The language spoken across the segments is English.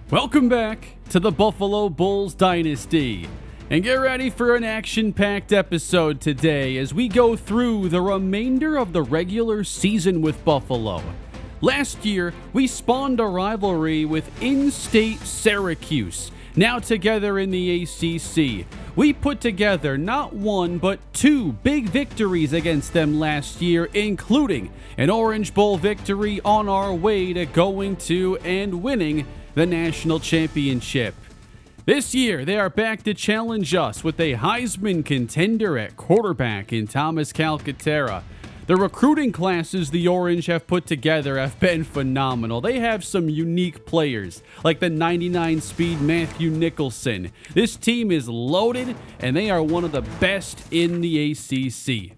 Welcome back to the Buffalo Bulls Dynasty. And get ready for an action-packed episode today as we go through the remainder of the regular season with Buffalo. Last year, we spawned a rivalry with in-state Syracuse, now together in the ACC. We put together not one, but two big victories against them last year, including an Orange Bowl victory on our way to going to and winning the national championship. This year, they are back to challenge us with a Heisman contender at quarterback in Thomas Calcaterra. The recruiting classes the Orange have put together have been phenomenal. They have some unique players, like the 99-speed Matthew Nicholson. This team is loaded, and they are one of the best in the ACC.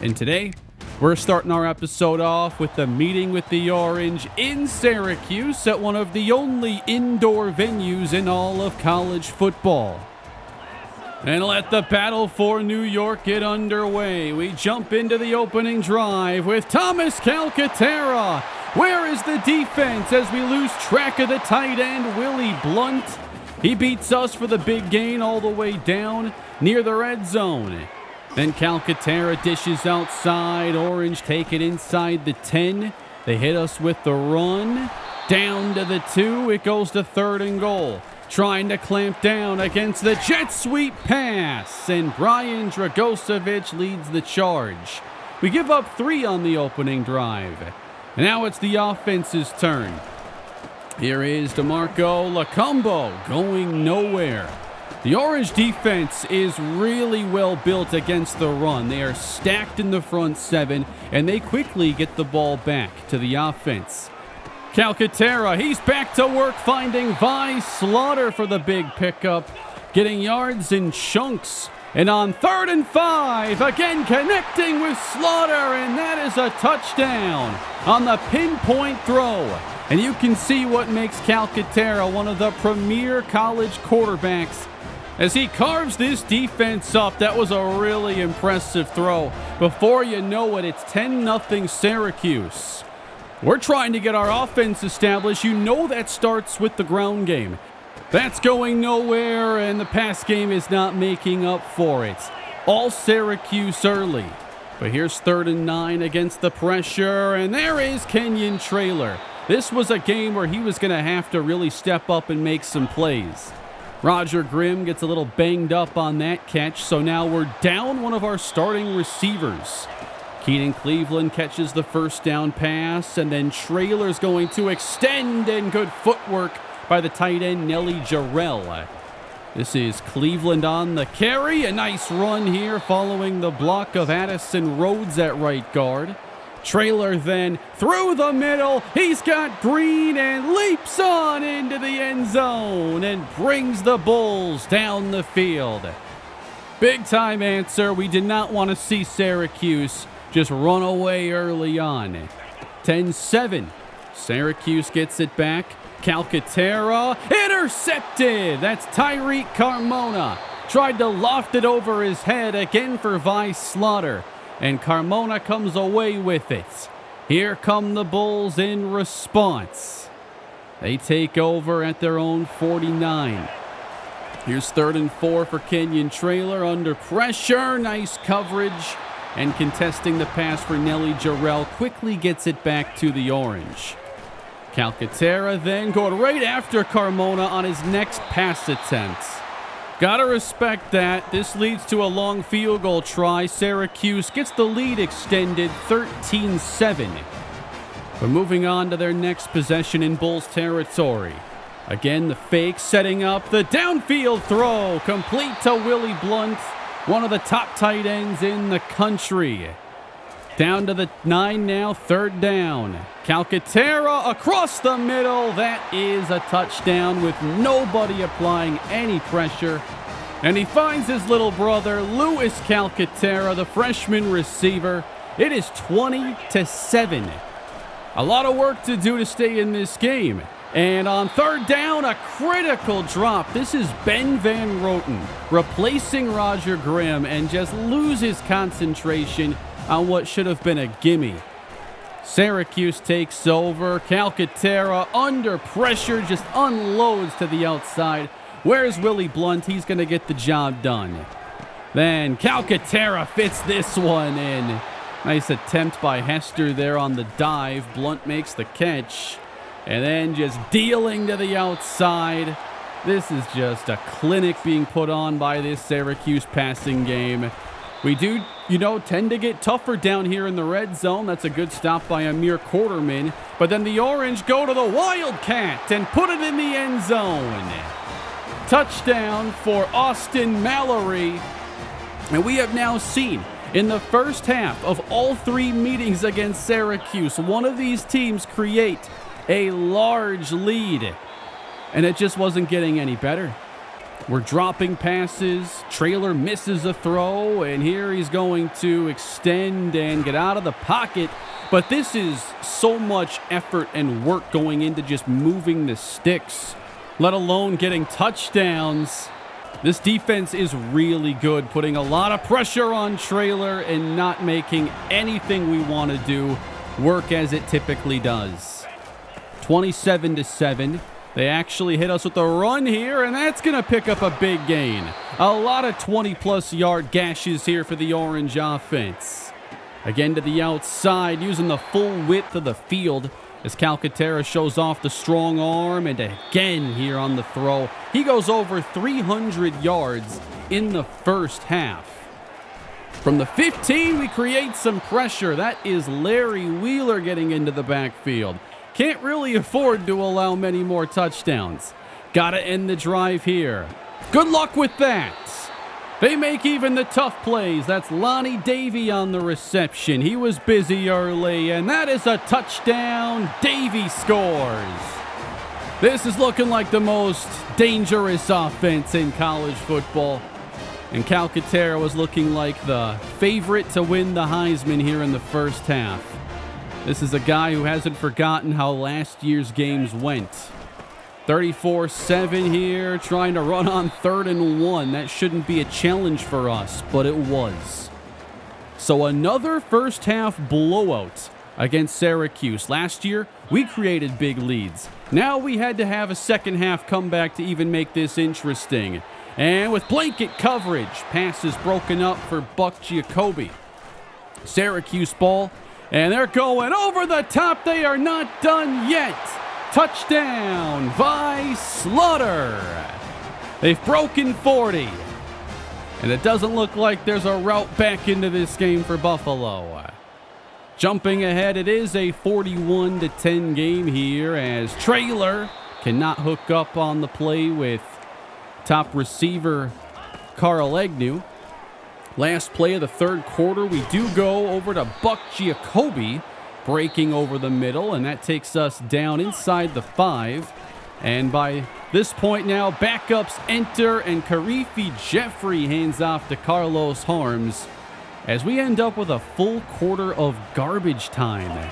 And today, we're starting our episode off with the meeting with the Orange in Syracuse at one of the only indoor venues in all of college football. And let the battle for New York get underway. We jump into the opening drive with Thomas Calcaterra. Where is the defense as we lose track of the tight end, Willie Blunt? He beats us for the big gain all the way down near the red zone. Then Calcaterra dishes outside. Orange take it inside the 10. They hit us with the run. Down to the 2. It goes to 3rd and goal. Trying to clamp down against the jet sweep pass. And Brian Dragosevich leads the charge. We give up 3 on the opening drive. And now it's the offense's turn. Here is DeMarco Lacombo going nowhere. The Orange defense is really well built against the run. They are stacked in the front 7, and they quickly get the ball back to the offense. Calcaterra, he's back to work finding Vi Slaughter for the big pickup, getting yards in chunks. And on 3rd and 5, again connecting with Slaughter, and that is a touchdown on the pinpoint throw. And you can see what makes Calcaterra one of the premier college quarterbacks as he carves this defense up. That was a really impressive throw. Before you know it, it's 10-0 Syracuse. We're trying to get our offense established. You know that starts with the ground game. That's going nowhere, and the pass game is not making up for it. All Syracuse early. But here's 3rd and 9 against the pressure, and there is Kenyon Traylor. This was a game where he was going to have to really step up and make some plays. Roger Grimm gets a little banged up on that catch, so now we're down one of our starting receivers. Keenan Cleveland catches the first down pass, and then Traylor's going to extend, and good footwork by the tight end Nelly Jarrell. This is Cleveland on the carry. A nice run here following the block of Addison Rhodes at right guard. Traylor then through the middle. He's got Green and leaps on into the end zone and brings the Bulls down the field. Big time answer. We did not want to see Syracuse just run away early on. 10-7. Syracuse gets it back. Calcaterra intercepted. That's Tyreek Carmona. Tried to loft it over his head again for Vi Slaughter. And Carmona comes away with it. Here come the Bulls in response. They take over at their own 49. Here's 3rd and 4 for Kenyon Traylor under pressure. Nice coverage. And contesting the pass for Nelly Jarrell quickly gets it back to the Orange. Calcaterra then going right after Carmona on his next pass attempt. Gotta respect that. This leads to a long field goal try. Syracuse gets the lead extended 13-7. But moving on to their next possession in Bulls territory. Again, the fake setting up the downfield throw. Complete to Willie Blunt, one of the top tight ends in the country. Down to the 9 now, 3rd down. Calcaterra across the middle. That is a touchdown with nobody applying any pressure. And he finds his little brother, Louis Calcaterra, the freshman receiver. It is 20-7. A lot of work to do to stay in this game. And on 3rd down, a critical drop. This is Ben Van Roten replacing Roger Grimm and just loses concentration on what should have been a gimme. Syracuse takes over. Calcaterra under pressure just unloads to the outside. Where's Willie Blunt? He's going to get the job done. Then Calcaterra fits this one in. Nice attempt by Hester there on the dive. Blunt makes the catch. And then just dealing to the outside. This is just a clinic being put on by this Syracuse passing game. We do, tend to get tougher down here in the red zone. That's a good stop by Amir Quarterman. But then the Orange go to the Wildcat and put it in the end zone. Touchdown for Austin Mallory. And we have now seen in the first half of all three meetings against Syracuse, one of these teams create a large lead. And it just wasn't getting any better. We're dropping passes. Traylor misses a throw, and here he's going to extend and get out of the pocket. But this is so much effort and work going into just moving the sticks, let alone getting touchdowns. This defense is really good, putting a lot of pressure on Traylor and not making anything we want to do work as it typically does. 27-7. They actually hit us with a run here, and that's going to pick up a big gain. A lot of 20-plus yard gashes here for the Orange offense. Again to the outside, using the full width of the field as Calcaterra shows off the strong arm, and again here on the throw. He goes over 300 yards in the first half. From the 15, we create some pressure. That is Larry Wheeler getting into the backfield. Can't really afford to allow many more touchdowns. Gotta end the drive here. Good luck with that. They make even the tough plays. That's Lonnie Davey on the reception. He was busy early, and that is a touchdown. Davey scores. This is looking like the most dangerous offense in college football. And Calcaterra was looking like the favorite to win the Heisman here in the first half. This is a guy who hasn't forgotten how last year's games went. 34-7 here, trying to run on 3rd and 1. That shouldn't be a challenge for us, but it was. So another first half blowout against Syracuse. Last year, we created big leads. Now we had to have a second half comeback to even make this interesting. And with blanket coverage, pass is broken up for Buck Giacobbe. Syracuse ball. And they're going over the top. They are not done yet. Touchdown, Vi Slaughter. They've broken 40. And it doesn't look like there's a route back into this game for Buffalo. Jumping ahead, it is a 41-10 game here as Traylor cannot hook up on the play with top receiver Carl Agnew. Last play of the third quarter, we do go over to Buck Giacobbe, breaking over the middle, and that takes us down inside the 5. And by this point now, backups enter, and Karifi Jeffrey hands off to Carlos Harms as we end up with a full quarter of garbage time.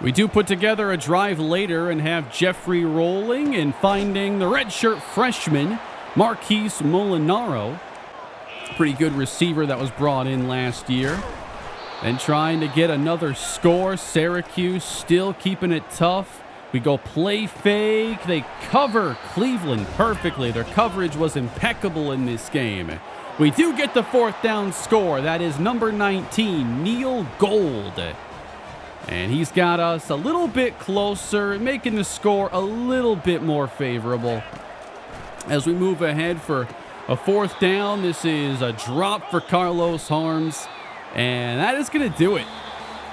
We do put together a drive later and have Jeffrey rolling and finding the redshirt freshman, Marquise Molinaro. Pretty good receiver that was brought in last year. And trying to get another score. Syracuse still keeping it tough. We go play fake. They cover Cleveland perfectly. Their coverage was impeccable in this game. We do get the 4th down score. That is number 19, Neil Gold. And he's got us a little bit closer, making the score a little bit more favorable. As we move ahead for a 4th down, this is a drop for Carlos Harms. And that is going to do it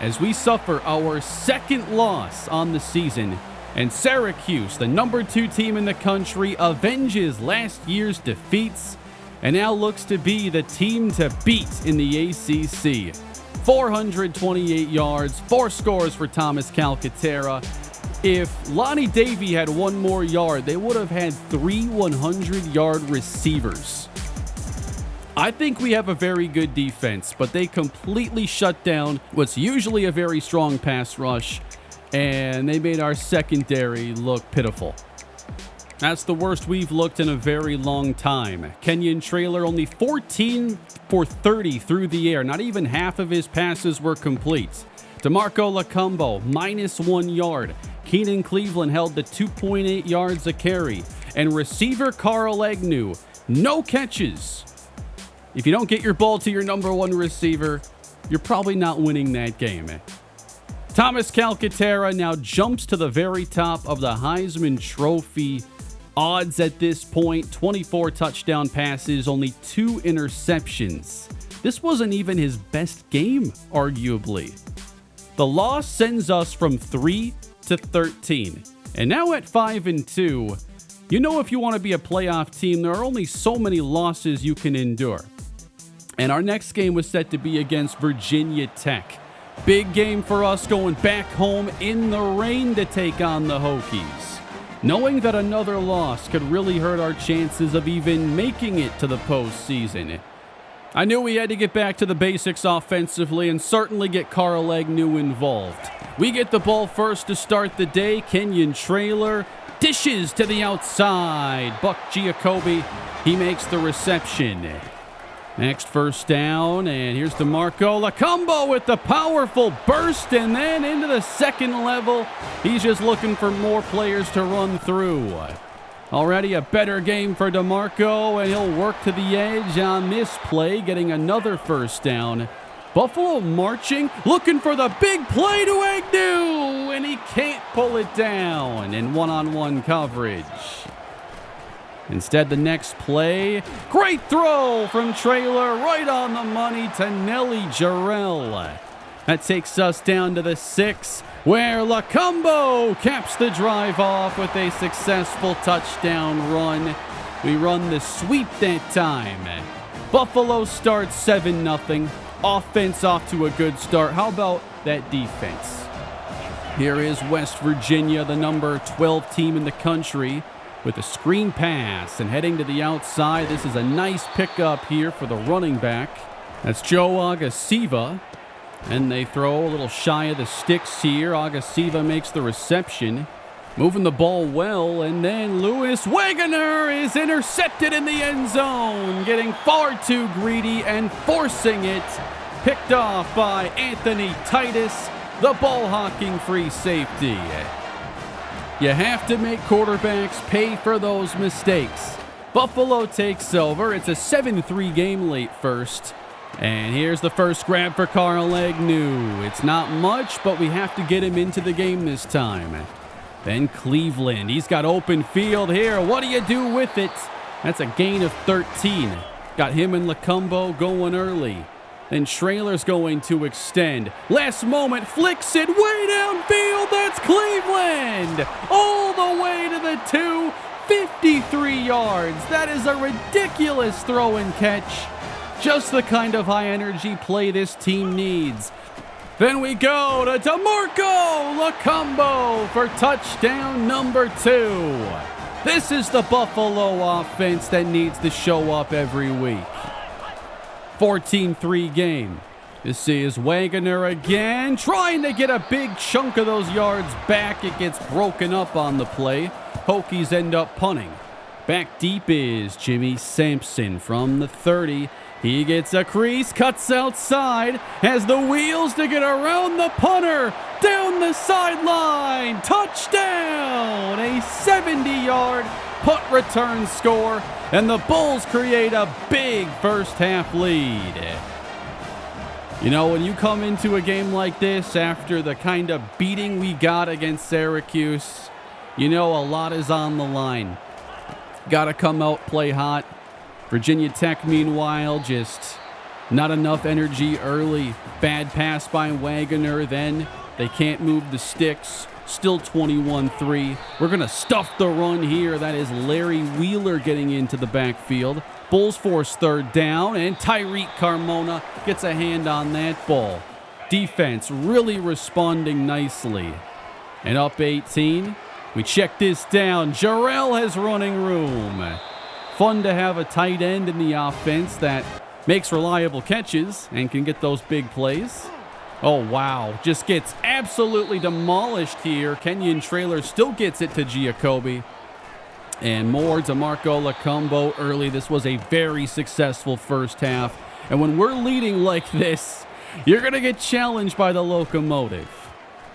as we suffer our 2nd loss on the season. And Syracuse, the number 2 team in the country, avenges last year's defeats and now looks to be the team to beat in the ACC. 428 yards, 4 scores for Thomas Calcaterra. If Lonnie Davey had 1 more yard, they would have had 3 100-yard receivers. I think we have a very good defense, but they completely shut down what's usually a very strong pass rush, and they made our secondary look pitiful. That's the worst we've looked in a very long time. Kenyon Traylor only 14 for 30 through the air. Not even half of his passes were complete. DeMarco Lacumbo, -1 yard. Keenan Cleveland held to 2.8 yards a carry. And receiver Carl Agnew, no catches. If you don't get your ball to your number one receiver, you're probably not winning that game. Thomas Calcaterra now jumps to the very top of the Heisman Trophy odds at this point. 24 touchdown passes, only 2 interceptions. This wasn't even his best game, arguably. The loss sends us from 3 to 13. And now at 5-2, you know if you want to be a playoff team, there are only so many losses you can endure. And our next game was set to be against Virginia Tech. Big game for us going back home in the rain to take on the Hokies. Knowing that another loss could really hurt our chances of even making it to the postseason. I knew we had to get back to the basics offensively and certainly get Carl Agnew involved. We get the ball first to start the day. Kenyon Traylor dishes to the outside. Buck Giacobbe, he makes the reception. Next first down, and here's DeMarco Lacumbo with the powerful burst, and then into the second level. He's just looking for more players to run through. Already a better game for DeMarco, and he'll work to the edge on this play, getting another first down. Buffalo marching, looking for the big play to Agnew, and he can't pull it down in one-on-one coverage. Instead, the next play, great throw from Traylor, right on the money to Nelly Jarrell. That takes us down to the 6, where Lacumbo caps the drive off with a successful touchdown run. We run the sweep that time. Buffalo starts 7-0. Offense off to a good start. How about that defense? Here is West Virginia, the number 12 team in the country, with a screen pass and heading to the outside. This is a nice pickup here for the running back. That's Joe Agasiva. And they throw a little shy of the sticks here. Agasiva makes the reception. Moving the ball well, and then Lewis Wagner is intercepted in the end zone, getting far too greedy and forcing it. Picked off by Anthony Titus, the ball-hawking free safety. You have to make quarterbacks pay for those mistakes. Buffalo takes over. It's a 7-3 game late first. And here's the first grab for Carl Agnew. It's not much, but we have to get him into the game this time. Then Cleveland. He's got open field here. What do you do with it? That's a gain of 13. Got him and Lacumbo going early. Then Traylor's going to extend. Last moment, flicks it way downfield. That's Cleveland. All the way to the 2. 53 yards. That is a ridiculous throw and catch. Just the kind of high-energy play this team needs. Then we go to DeMarco Lacumbo for touchdown number 2. This is the Buffalo offense that needs to show up every week. 14-3 game. This is Wagner again, trying to get a big chunk of those yards back. It gets broken up on the play. Hokies end up punting. Back deep is Jimmy Sampson from the 30. He gets a crease, cuts outside, has the wheels to get around the punter, down the sideline, touchdown! A 70-yard punt return score, and the Bulls create a big first-half lead. You know, when you come into a game like this after the kind of beating we got against Syracuse, you know a lot is on the line. Got to come out, play hot. Virginia Tech, meanwhile, just not enough energy early. Bad pass by Wagner, then they can't move the sticks. Still 21-3. We're going to stuff the run here. That is Larry Wheeler getting into the backfield. Bulls force third down, and Tyreek Carmona gets a hand on that ball. Defense really responding nicely. And up 18. We check this down. Jarrell has running room. Fun to have a tight end in the offense that makes reliable catches and can get those big plays. Oh, wow. Just gets absolutely demolished here. Kenyon Traylor still gets it to Giacobbe. And more DeMarco Lacumbo early. This was a very successful first half. And when we're leading like this, You're going to get challenged by the locomotive.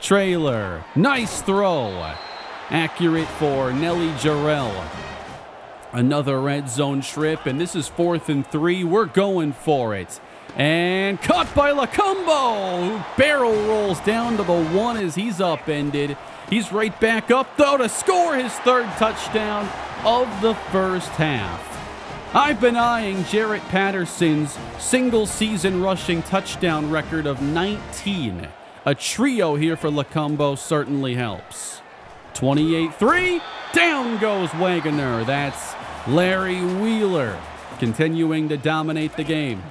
Trailer. Nice throw. Accurate for Nelly Jarrell. Another red zone trip, and this is 4th and 3. We're going for it. And caught by Lacombo, who barrel rolls down to the 1 as he's upended. He's right back up, though, to score his 3rd touchdown of the first half. I've been eyeing Jarrett Patterson's single-season rushing touchdown record of 19. A trio here for Lacombo certainly helps. 28-3, down goes Wagoner. That's Larry Wheeler continuing to dominate the game.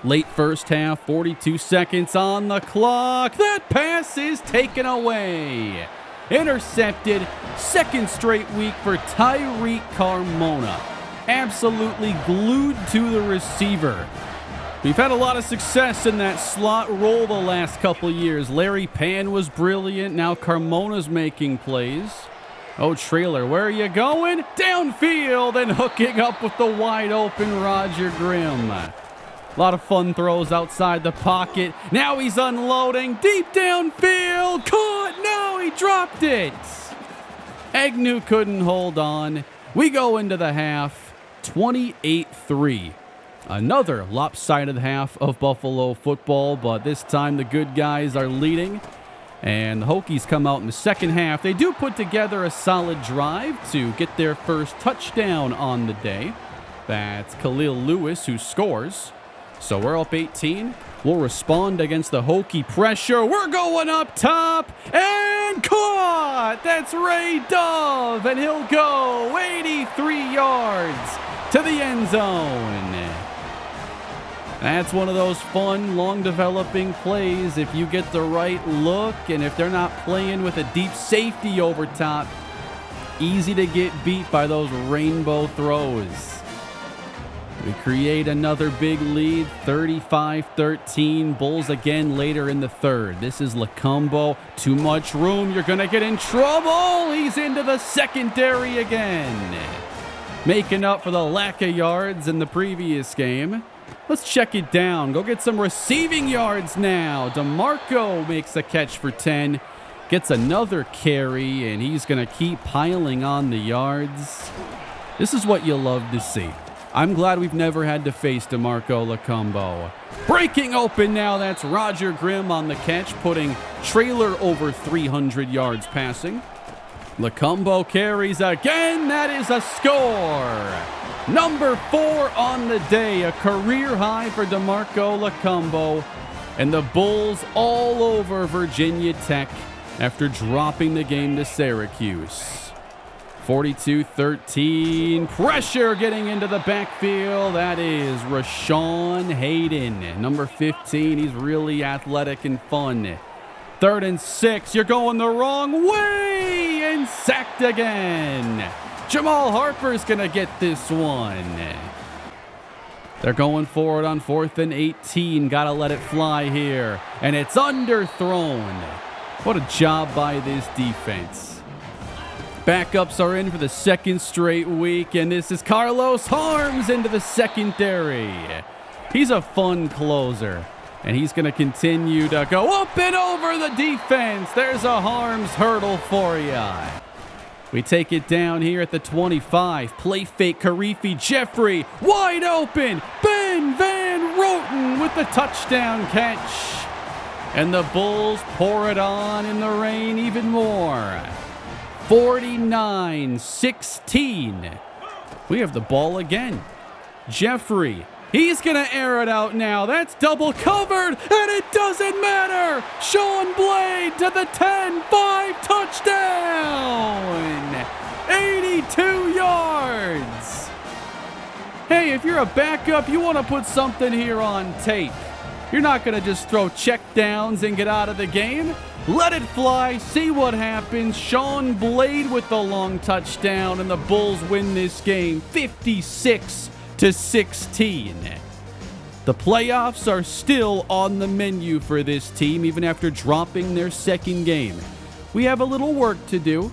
Late first half, 42 seconds on the clock. That pass is taken away. Intercepted, 2nd straight week for Tyreek Carmona. Absolutely glued to the receiver. We've had a lot of success in that slot role the last couple years. Larry Pan was brilliant. Now Carmona's making plays. Oh, Trailer, where are you going? Downfield and hooking up with the wide open Roger Grimm. A lot of fun throws outside the pocket. Now he's unloading. Deep downfield. Caught. No, he dropped it. Agnew couldn't hold on. We go into the half. 28-3. Another lopsided half of Buffalo football, but this time the good guys are leading. And the Hokies come out in the second half. They do put together a solid drive to get their first touchdown on the day. That's Khalil Lewis who scores. So we're up 18. We'll respond against the Hokie pressure. We're going up top and caught. That's Ray Dove, and he'll go 83 yards to the end zone. That's one of those fun, long-developing plays if you get the right look and if they're not playing with a deep safety over top. Easy to get beat by those rainbow throws. We create another big lead, 35-13. Bulls again later in the third. This is Lacombo. Too much room. You're going to get in trouble. He's into the secondary again. Making up for the lack of yards in the previous game. Let's check it down. Go get some receiving yards now. DeMarco makes a catch for 10. Gets another carry, and he's going to keep piling on the yards. This is what you love to see. I'm glad we've never had to face DeMarco Lacombo. Breaking open now, that's Roger Grimm on the catch, putting Trailer over 300 yards passing. Lacombo carries again. That is a score. Number 4 on the day, a career high for DeMarco Lacombo. And the Bulls all over Virginia Tech after dropping the game to Syracuse. 42-13. Pressure getting into the backfield. That is Rashawn Hayden. Number 15. He's really athletic and fun. 3rd and 6. You're going the wrong way. And sacked again. Jamal Harper's going to get this one. They're going for it on 4th and 18. Got to let it fly here. And it's underthrown. What a job by this defense. Backups are in for the 2nd straight week, and this is Carlos Harms into the secondary. He's a fun closer, and he's going to continue to go up and over the defense. There's a Harms hurdle for you. We take it down here at the 25. Play fake Karifi Jeffrey, wide open. Ben Van Roten with the touchdown catch. And the Bulls pour it on in the rain even more. 49-16. We have the ball again. Jeffrey, he's going to air it out now. That's double covered, and it doesn't matter. Sean Blade to the 10-5 touchdown. 82 yards. Hey, if you're a backup, you want to put something here on tape. You're not going to just throw check downs and get out of the game. Let it fly, see what happens. Sean Blade with the long touchdown, and the Bulls win this game 56-16. The playoffs are still on the menu for this team, even after dropping their second game. We have a little work to do,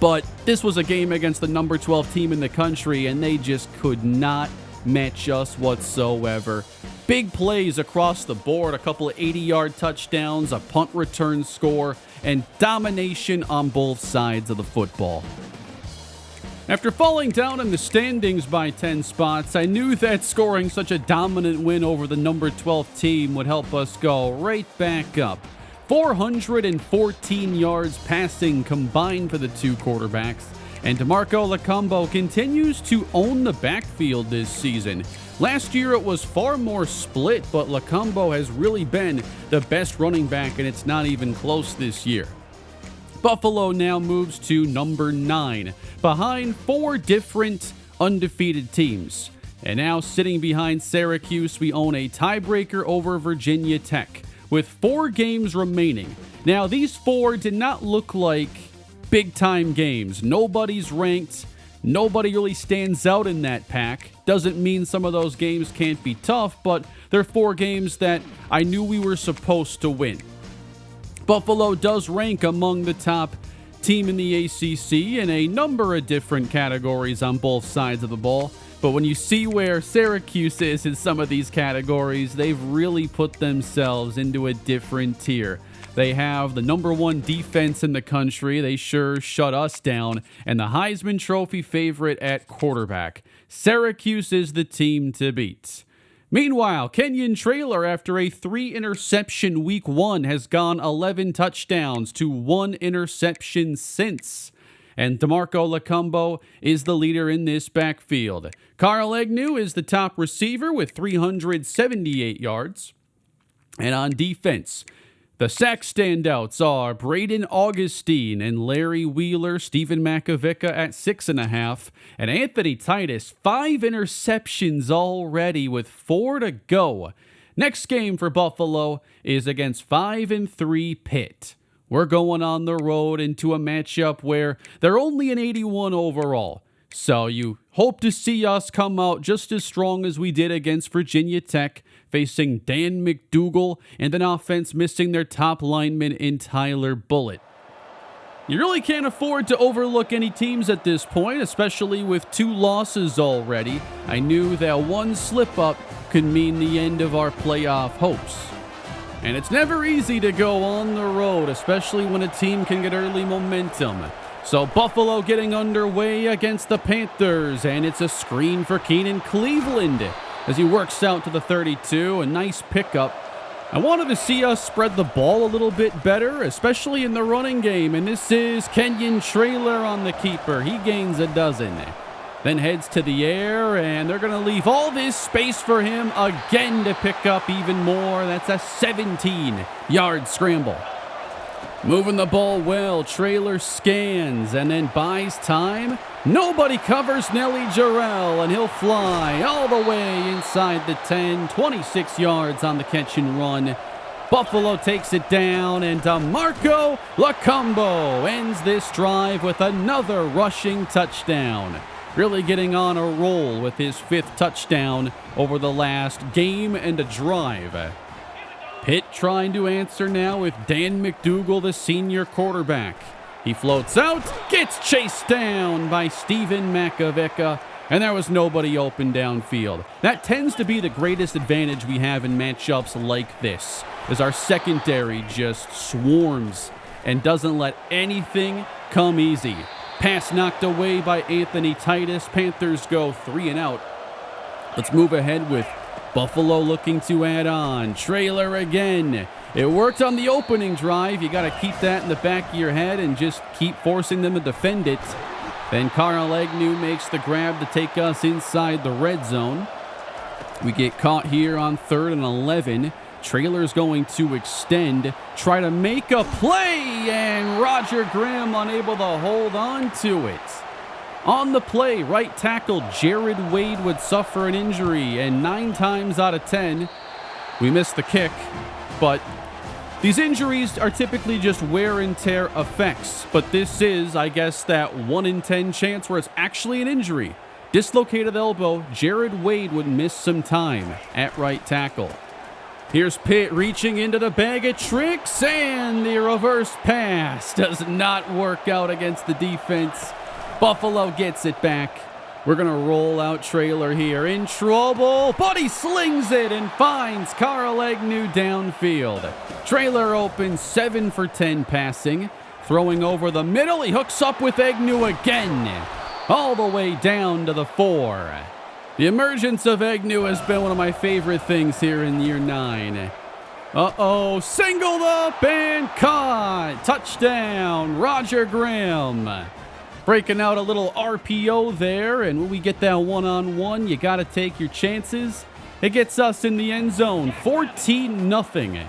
but this was a game against the number 12 team in the country, and they just could not match us whatsoever. Big plays across the board, a couple of 80-yard touchdowns, a punt return score, and domination on both sides of the football. After falling down in the standings by 10 spots, I knew that scoring such a dominant win over the number 12 team would help us go right back up. 414 yards passing combined for the two quarterbacks, and DeMarco Lacombo continues to own the backfield this season. Last year it was far more split, but Lacombo has really been the best running back, and it's not even close this year. Buffalo now moves to number 9, behind 4 different undefeated teams. And now sitting behind Syracuse, we own a tiebreaker over Virginia Tech, with 4 games remaining. Now, these 4 did not look like big-time games. Nobody's ranked. Nobody really stands out in that pack. Doesn't mean some of those games can't be tough, but they're 4 games that I knew we were supposed to win. Buffalo does rank among the top team in the ACC in a number of different categories on both sides of the ball. But when you see where Syracuse is in some of these categories, they've really put themselves into a different tier. They have the number 1 defense in the country. They sure shut us down. And the Heisman Trophy favorite at quarterback. Syracuse is the team to beat. Meanwhile, Kenyon Traylor, after a 3-interception week 1, has gone 11 touchdowns to 1 interception since. And DeMarco Lacombo is the leader in this backfield. Carl Agnew is the top receiver with 378 yards. And on defense, the sack standouts are Braden Augustine and Larry Wheeler, Stephen Makovica at 6.5, and Anthony Titus, 5 interceptions already with 4 to go. Next game for Buffalo is against 5-3 Pitt. We're going on the road into a matchup where they're only an 81 overall. So you hope to see us come out just as strong as we did against Virginia Tech, facing Dan McDougal and an offense missing their top lineman in Tyler Bullitt. You really can't afford to overlook any teams at this point, especially with 2 losses already. I knew that one slip-up could mean the end of our playoff hopes. And it's never easy to go on the road, especially when a team can get early momentum. So Buffalo getting underway against the Panthers, and it's a screen for Keenan Cleveland as he works out to the 32, a nice pickup. I wanted to see us spread the ball a little bit better, especially in the running game, and this is Kenyon Traylor on the keeper. He gains a dozen, then heads to the air, and they're going to leave all this space for him again to pick up even more. That's a 17-yard scramble. Moving the ball well, Traylor scans and then buys time. Nobody covers Nelly Jarrell, and he'll fly all the way inside the 10, 26 yards on the catch and run. Buffalo takes it down, and DeMarco Lacombo ends this drive with another rushing touchdown. Really getting on a roll with his 5th touchdown over the last game and a drive. Pitt trying to answer now with Dan McDougal, the senior quarterback. He floats out, gets chased down by Stephen Makovica, and there was nobody open downfield. That tends to be the greatest advantage we have in matchups like this, as our secondary just swarms and doesn't let anything come easy. Pass knocked away by Anthony Titus. Panthers go 3 and out. Let's move ahead with Buffalo looking to add on. Traylor again. It worked on the opening drive. You got to keep that in the back of your head and just keep forcing them to defend it. Then Carl Agnew makes the grab to take us inside the red zone. We get caught here on 3rd and 11. Traylor's going to extend, try to make a play, and Roger Graham unable to hold on to it. On the play, right tackle Jared Wade would suffer an injury, and 9 times out of 10, we miss the kick. But these injuries are typically just wear and tear effects. But this is, I guess, that 1 in 10 chance where it's actually an injury. Dislocated elbow, Jared Wade would miss some time at right tackle. Here's Pitt reaching into the bag of tricks, and the reverse pass does not work out against the defense. Buffalo gets it back. We're going to roll out Trailer here. In trouble, but he slings it and finds Carl Agnew downfield. Trailer open 7 for 10 passing. Throwing over the middle, he hooks up with Agnew again. All the way down to the 4. The emergence of Agnew has been one of my favorite things here in year 9. Uh-oh, singled up and caught. Touchdown, Roger Grimm. Breaking out a little RPO there, and when we get that one-on-one, you got to take your chances. It gets us in the end zone, 14-0.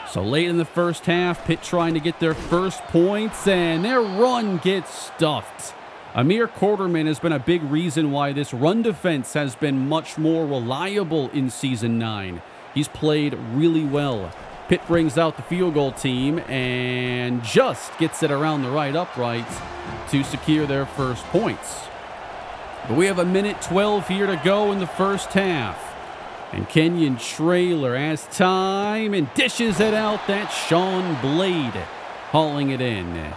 So late in the first half, Pitt trying to get their first points, and their run gets stuffed. Amir Quarterman has been a big reason why this run defense has been much more reliable in Season 9. He's played really well. Pitt brings out the field goal team and just gets it around the right upright to secure their first points. But we have 1:12 here to go in the first half. And Kenyon Trailer has time and dishes it out. That's Sean Blade hauling it in.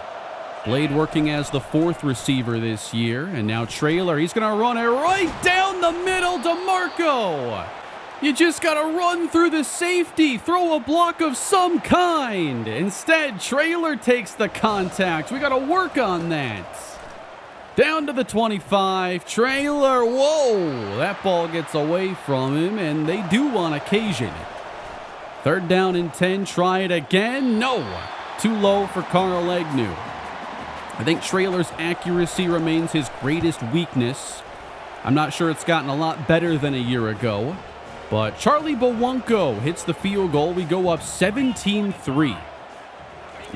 Blade working as the 4th receiver this year. And now Trailer, he's going to run it right down the middle to Marco. You just got to run through the safety, throw a block of some kind. Instead, Trailer takes the contact. We got to work on that. Down to the 25. Trailer, whoa, that ball gets away from him, and they do on occasion. 3rd down and 10, try it again. No, too low for Carl Agnew. I think Trailer's accuracy remains his greatest weakness. I'm not sure it's gotten a lot better than a year ago. But Charlie Bowunko hits the field goal. We go up 17-3.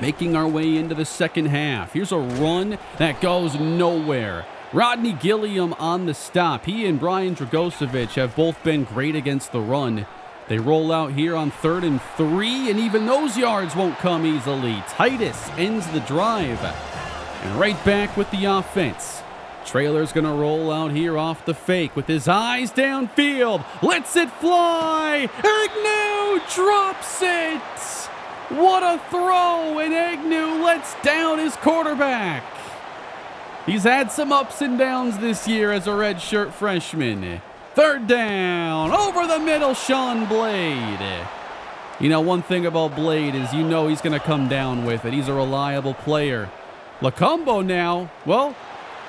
Making our way into the second half. Here's a run that goes nowhere. Rodney Gilliam on the stop. He and Brian Dragosevich have both been great against the run. They roll out here on 3rd and 3, and even those yards won't come easily. Titus ends the drive. And right back with the offense. Trailer's going to roll out here off the fake with his eyes downfield. Lets it fly. Agnew drops it. What a throw. And Agnew lets down his quarterback. He's had some ups and downs this year as a redshirt freshman. 3rd down. Over the middle, Sean Blade. You know, one thing about Blade is you know he's going to come down with it. He's a reliable player. Lacombo now, well,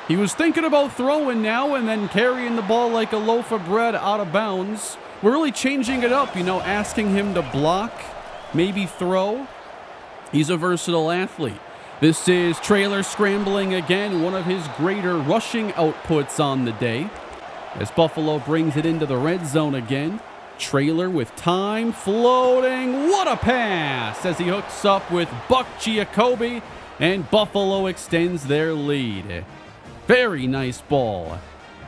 he was thinking about throwing now and then carrying the ball like a loaf of bread out of bounds. We're really changing it up, you know, asking him to block, maybe throw. He's a versatile athlete. This is Trailer scrambling again, one of his greater rushing outputs on the day. As Buffalo brings it into the red zone again. Trailer with time floating. What a pass as he hooks up with Buck Giacobbe, and Buffalo extends their lead. Very nice ball.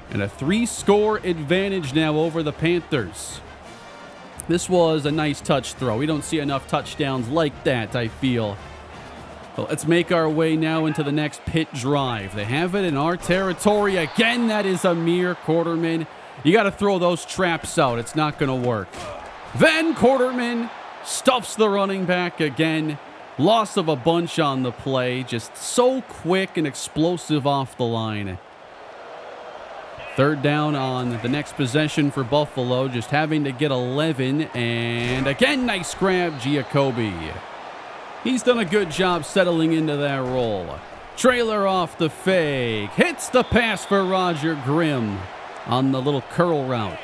And a 3-score advantage now over the Panthers. This was a nice touch throw. We don't see enough touchdowns like that, I feel. Well, let's make our way now into the next Pitt drive. They have it in our territory again. That is Amir Quarterman. You got to throw those traps out. It's not going to work. Then Quarterman stuffs the running back again. Loss of a bunch on the play. Just so quick and explosive off the line. 3rd down on the next possession for Buffalo. Just having to get 11. And again, nice grab, Giacobbe. He's done a good job settling into that role. Trailer off the fake. Hits the pass for Roger Grimm on the little curl route.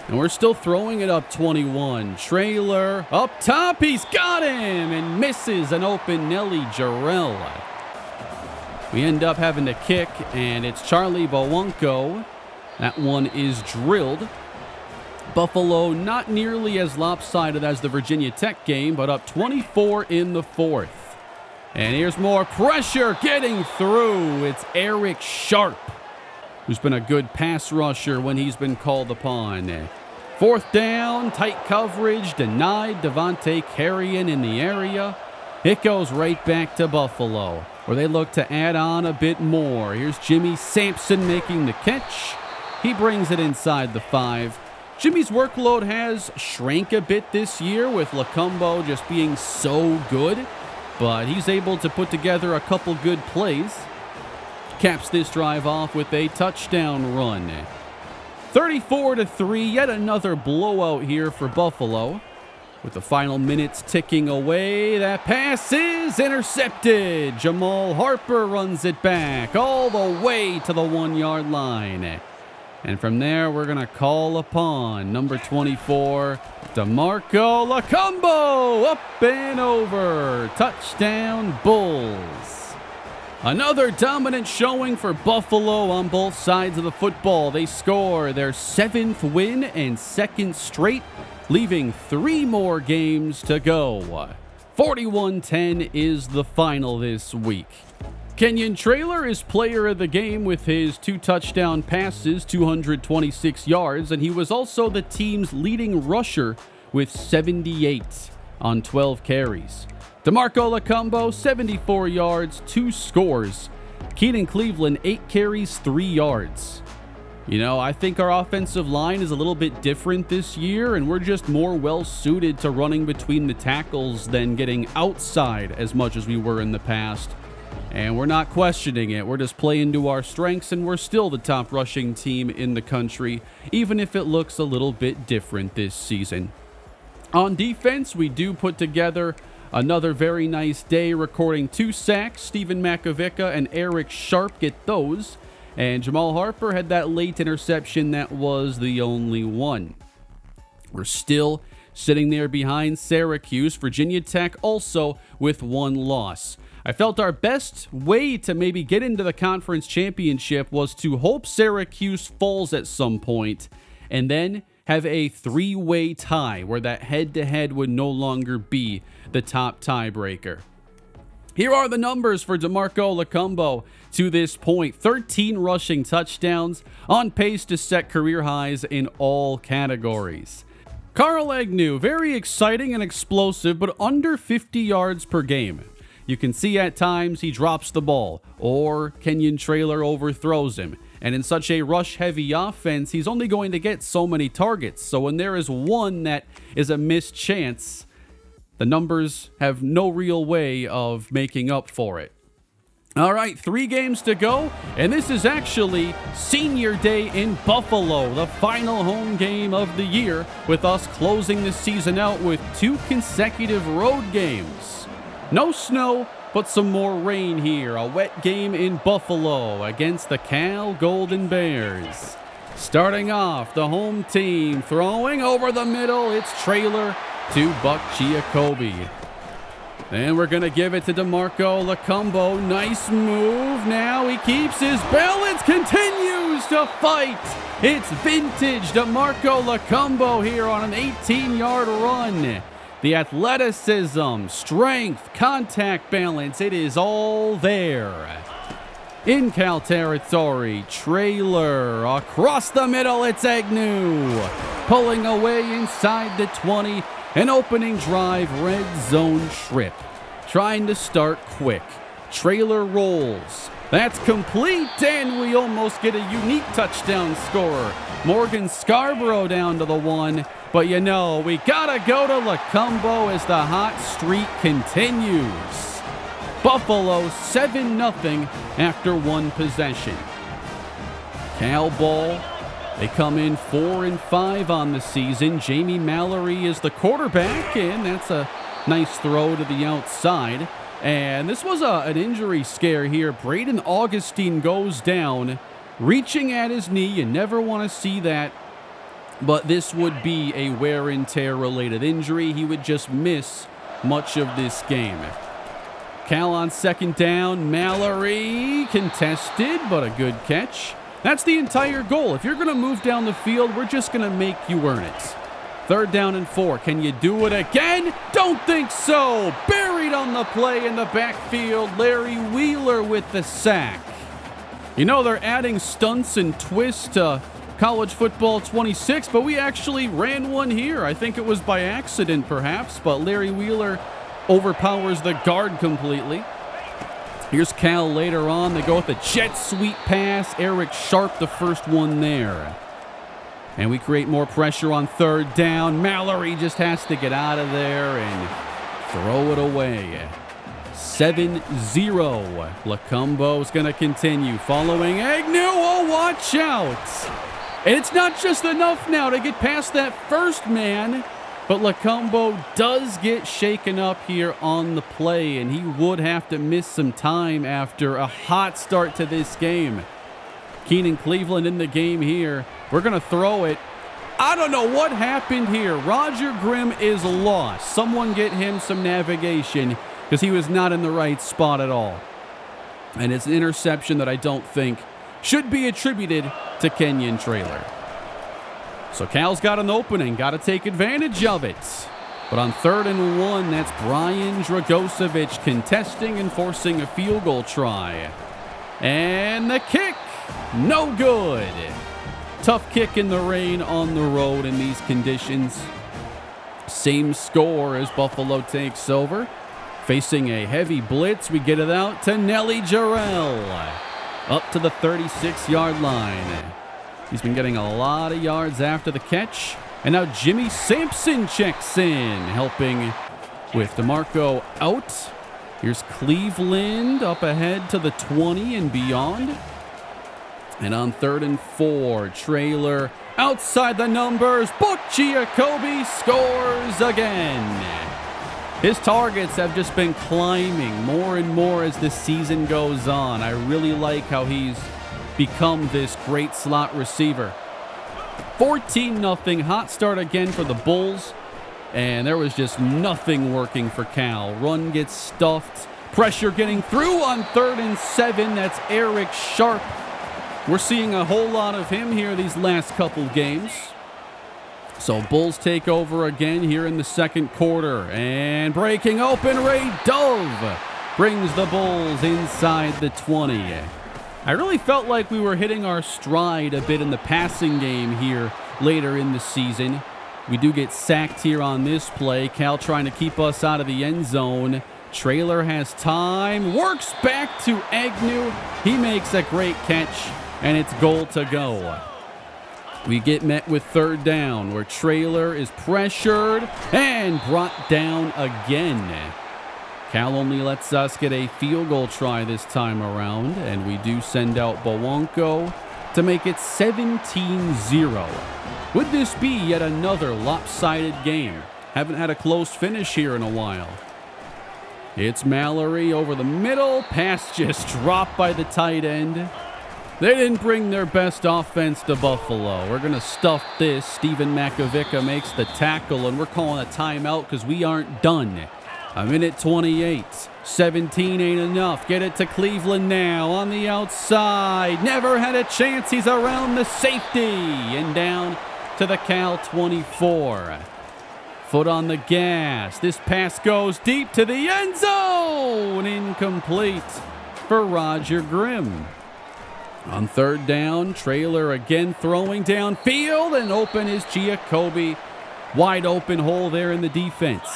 And we're still throwing it up 21. Trailer up top. He's got him and misses an open Nelly Jarrell. We end up having to kick, and it's Charlie Bowunko. That one is drilled. Buffalo not nearly as lopsided as the Virginia Tech game, but up 24 in the 4th. And here's more pressure getting through. It's Eric Sharp, who's been a good pass rusher when he's been called upon. 4th down, tight coverage, denied. Devontae Carrion in the area. It goes right back to Buffalo, where they look to add on a bit more. Here's Jimmy Sampson making the catch. He brings it inside the 5. Jimmy's workload has shrank a bit this year with Lacombo just being so good, but he's able to put together a couple good plays. caps this drive off with a touchdown run. 34-3, yet another blowout here for Buffalo. With the final minutes ticking away, that pass is intercepted. Jamal Harper runs it back all the way to the 1-yard line. And from there, we're going to call upon number 24, DeMarco Lacombo, up and over. Touchdown, Bulls. Another dominant showing for Buffalo on both sides of the football. They score their 7th win and 2nd straight, leaving 3 more games to go. 41-10 is the final this week. Kenyon Traylor is player of the game with his 2 touchdown passes, 226 yards, and he was also the team's leading rusher with 78 on 12 carries. DeMarco Lacombo, 74 yards, 2 scores. Keenan Cleveland, 8 carries, 3 yards. You know, I think our offensive line is a little bit different this year, and we're just more well-suited to running between the tackles than getting outside as much as we were in the past. And we're not questioning it. We're just playing to our strengths, and we're still the top rushing team in the country, even if it looks a little bit different this season. On defense, we do put together another very nice day, recording 2 sacks. Stephen Makovica and Eric Sharp get those. And Jamal Harper had that late interception that was the only one. We're still sitting there behind Syracuse. Virginia Tech also with 1 loss. I felt our best way to maybe get into the conference championship was to hope Syracuse falls at some point and then have a 3-way tie where that head-to-head would no longer be the top tiebreaker. Here are the numbers for DeMarco Lacombo to this point. 13 rushing touchdowns, on pace to set career highs in all categories. Carl Agnew, very exciting and explosive, but under 50 yards per game. You can see at times he drops the ball, or Kenyon Traylor overthrows him. And in such a rush-heavy offense, he's only going to get so many targets. So when there is one that is a missed chance, the numbers have no real way of making up for it. All right, 3 games to go, and this is actually Senior Day in Buffalo, the final home game of the year, with us closing the season out with 2 consecutive road games. No snow, but some more rain here. A wet game in Buffalo against the Cal Golden Bears. Starting off, the home team throwing over the middle. It's Traylor to Buck Giacobbe. And we're going to give it to DeMarco Lacombo. Nice move. Now he keeps his balance, continues to fight. It's vintage DeMarco Lacombo here on an 18-yard run. The athleticism, strength, contact balance, it is all there. In Cal territory, Traylor across the middle, it's Agnew. Pulling away inside the 20, an opening drive, red zone trip. Trying to start quick. Traylor rolls. That's complete, and we almost get a unique touchdown scorer. Morgan Scarborough down to the 1. But you know, we gotta go to Lacombo as the hot streak continues. Buffalo 7-0 after 1 possession. Cal ball, they come in 4-5 on the season. Jamie Mallory is the quarterback, and that's a nice throw to the outside. And this was an injury scare here. Braden Augustine goes down, reaching at his knee. You never want to see that. But this would be a wear and tear related injury. He would just miss much of this game. Cal on 2nd down. Mallory contested, but a good catch. That's the entire goal. If you're going to move down the field, we're just going to make you earn it. 3rd down and 4. Can you do it again? Don't think so. Buried on the play in the backfield. Larry Wheeler with the sack. You know, they're adding stunts and twists to College Football 26, but we actually ran one here. I think it was by accident, perhaps, but Larry Wheeler overpowers the guard completely. Here's Cal later on. They go with a jet sweep pass. Eric Sharp, the first one there. And we create more pressure on 3rd down. Mallory just has to get out of there and throw it away. 7-0. Lacumbo's going to continue following Agnew. Oh, watch out. And it's not just enough now to get past that first man, but Lacumbo does get shaken up here on the play, and he would have to miss some time after a hot start to this game. Keenan Cleveland in the game here. We're going to throw it. I don't know what happened here. Roger Grimm is lost. Someone get him some navigation because he was not in the right spot at all. And it's an interception that I don't think should be attributed to Kenyon Traylor. So Cal's got an opening. Got to take advantage of it. But on 3rd and 1, that's Brian Dragosevich contesting and forcing a field goal try. And the kick, no good. Tough kick in the rain on the road in these conditions. Same score as Buffalo takes over. Facing a heavy blitz, we get it out to Nelly Jarrell. Up to the 36-yard line. He's been getting a lot of yards after the catch. And now Jimmy Sampson checks in, helping with DeMarco out. Here's Cleveland up ahead to the 20 and beyond. And on 3rd and 4, Traylor outside the numbers. Buck Giacobbe scores again. His targets have just been climbing more and more as this season goes on. I really like how he's become this great slot receiver. 14-0, hot start again for the Bulls. And there was just nothing working for Cal. Run gets stuffed. Pressure getting through on 3rd and 7. That's Eric Sharp. We're seeing a whole lot of him here these last couple games. So Bulls take over again here in the second quarter. And breaking open, Ray Dove brings the Bulls inside the 20. I really felt like we were hitting our stride a bit in the passing game here later in the season. We do get sacked here on this play. Cal trying to keep us out of the end zone. Traylor has time, works back to Agnew. He makes a great catch, and it's goal to go. We get met with 3rd down, where Traylor is pressured and brought down again. Cal only lets us get a field goal try this time around, and we do send out Bowanko to make it 17-0. Would this be yet another lopsided game? Haven't had a close finish here in a while. It's Mallory over the middle. Pass just dropped by the tight end. They didn't bring their best offense to Buffalo. We're going to stuff this. Steven Makovica makes the tackle, and we're calling a timeout because we aren't done. A minute 28. 17 ain't enough. Get it to Cleveland now on the outside. Never had a chance. He's around the safety and down to the Cal 24. Foot on the gas. This pass goes deep to the end zone. Incomplete for Roger Grimm. On 3rd down, Traylor again throwing downfield, and open is Giacobbe. Wide open hole there in the defense.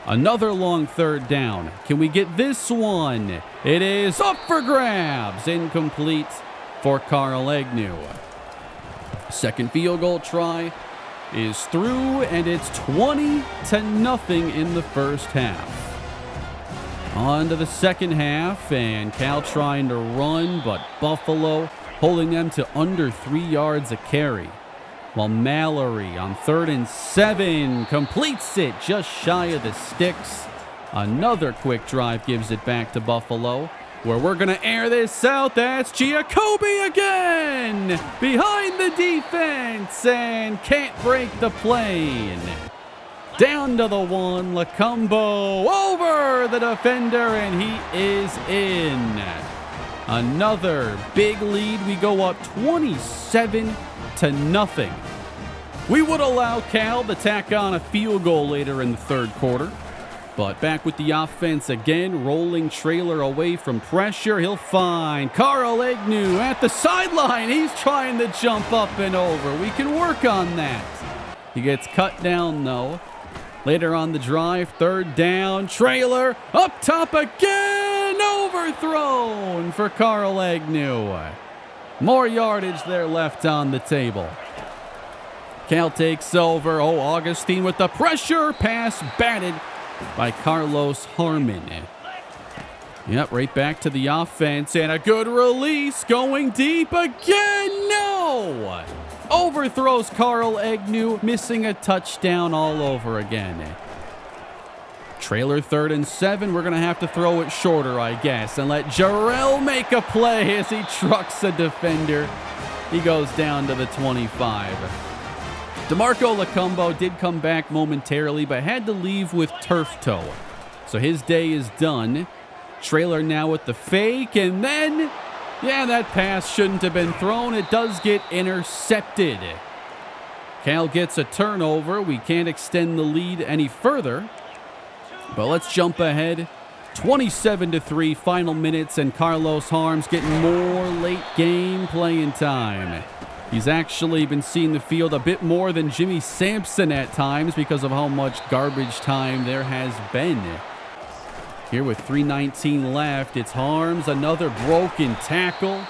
Another long 3rd down. Can we get this one? It is up for grabs. Incomplete for Carl Agnew. Second field goal try is through, and it's 20-0 in the first half. On to the second half, and Cal trying to run, but Buffalo holding them to under 3 yards a carry. While Mallory on 3rd and 7 completes it just shy of the sticks. Another quick drive gives it back to Buffalo, where we're going to air this out. That's Giacobbe again behind the defense and can't break the plane. Down to the 1, Lacumbo over the defender, and he is in. Another big lead. We go up 27-0. We would allow Cal to tack on a field goal later in the 3rd quarter. But back with the offense again, rolling Traylor away from pressure. He'll find Carl Agnew at the sideline. He's trying to jump up and over. We can work on that. He gets cut down, though. Later on the drive, 3rd down, Traylor up top again, overthrown for Carl Agnew. More yardage there left on the table. Cal takes over. Oh, Augustine with the pressure. Pass batted by Carlos Harmon. Yep, right back to the offense, and a good release going deep again. No! Overthrows Carl Agnew, missing a touchdown all over again. Trailer 3rd and 7. We're going to have to throw it shorter, I guess, and let Jarrell make a play as he trucks a defender. He goes down to the 25. DeMarco Lecumbo did come back momentarily, but had to leave with turf toe. So his day is done. Trailer now with the fake, and then, yeah, that pass shouldn't have been thrown. It does get intercepted. Cal gets a turnover. We can't extend the lead any further. But let's jump ahead. 27-3, final minutes, and Carlos Harms getting more late game playing time. He's actually been seeing the field a bit more than Jimmy Sampson at times because of how much garbage time there has been. Here with 3:19 left, it's Harms, another broken tackle.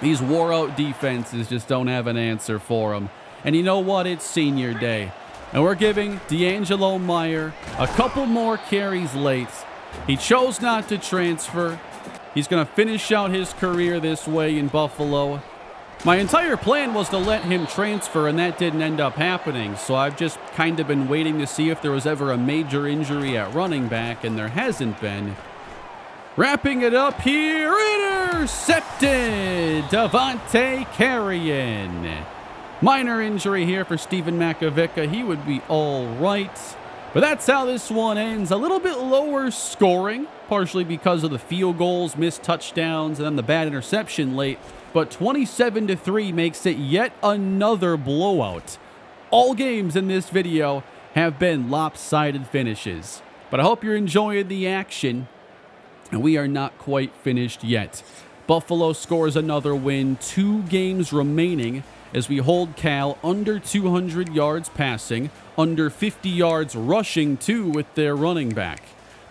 These wore-out defenses just don't have an answer for him. And you know what? It's senior day. And we're giving D'Angelo Meyer a couple more carries late. He chose not to transfer. He's going to finish out his career this way in Buffalo. My entire plan was to let him transfer, and that didn't end up happening. So I've just kind of been waiting to see if there was ever a major injury at running back, and there hasn't been. Wrapping it up here, intercepted! Devontae Carrion. Minor injury here for Stephen Makovica. He would be all right. But that's how this one ends. A little bit lower scoring, partially because of the field goals, missed touchdowns, and then the bad interception late. But 27-3 makes it yet another blowout. All games in this video have been lopsided finishes. But I hope you're enjoying the action. And we are not quite finished yet. Buffalo scores another win. 2 games remaining as we hold Cal under 200 yards passing, under 50 yards rushing too with their running back.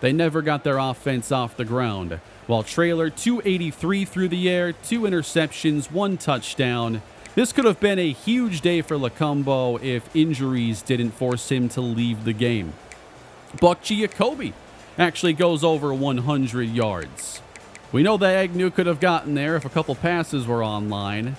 They never got their offense off the ground. While Trailer 283 through the air, 2 interceptions, 1 touchdown. This could have been a huge day for Lecumbo if injuries didn't force him to leave the game. Buck Giacobbe actually goes over 100 yards. We know that Agnew could have gotten there if a couple passes were online.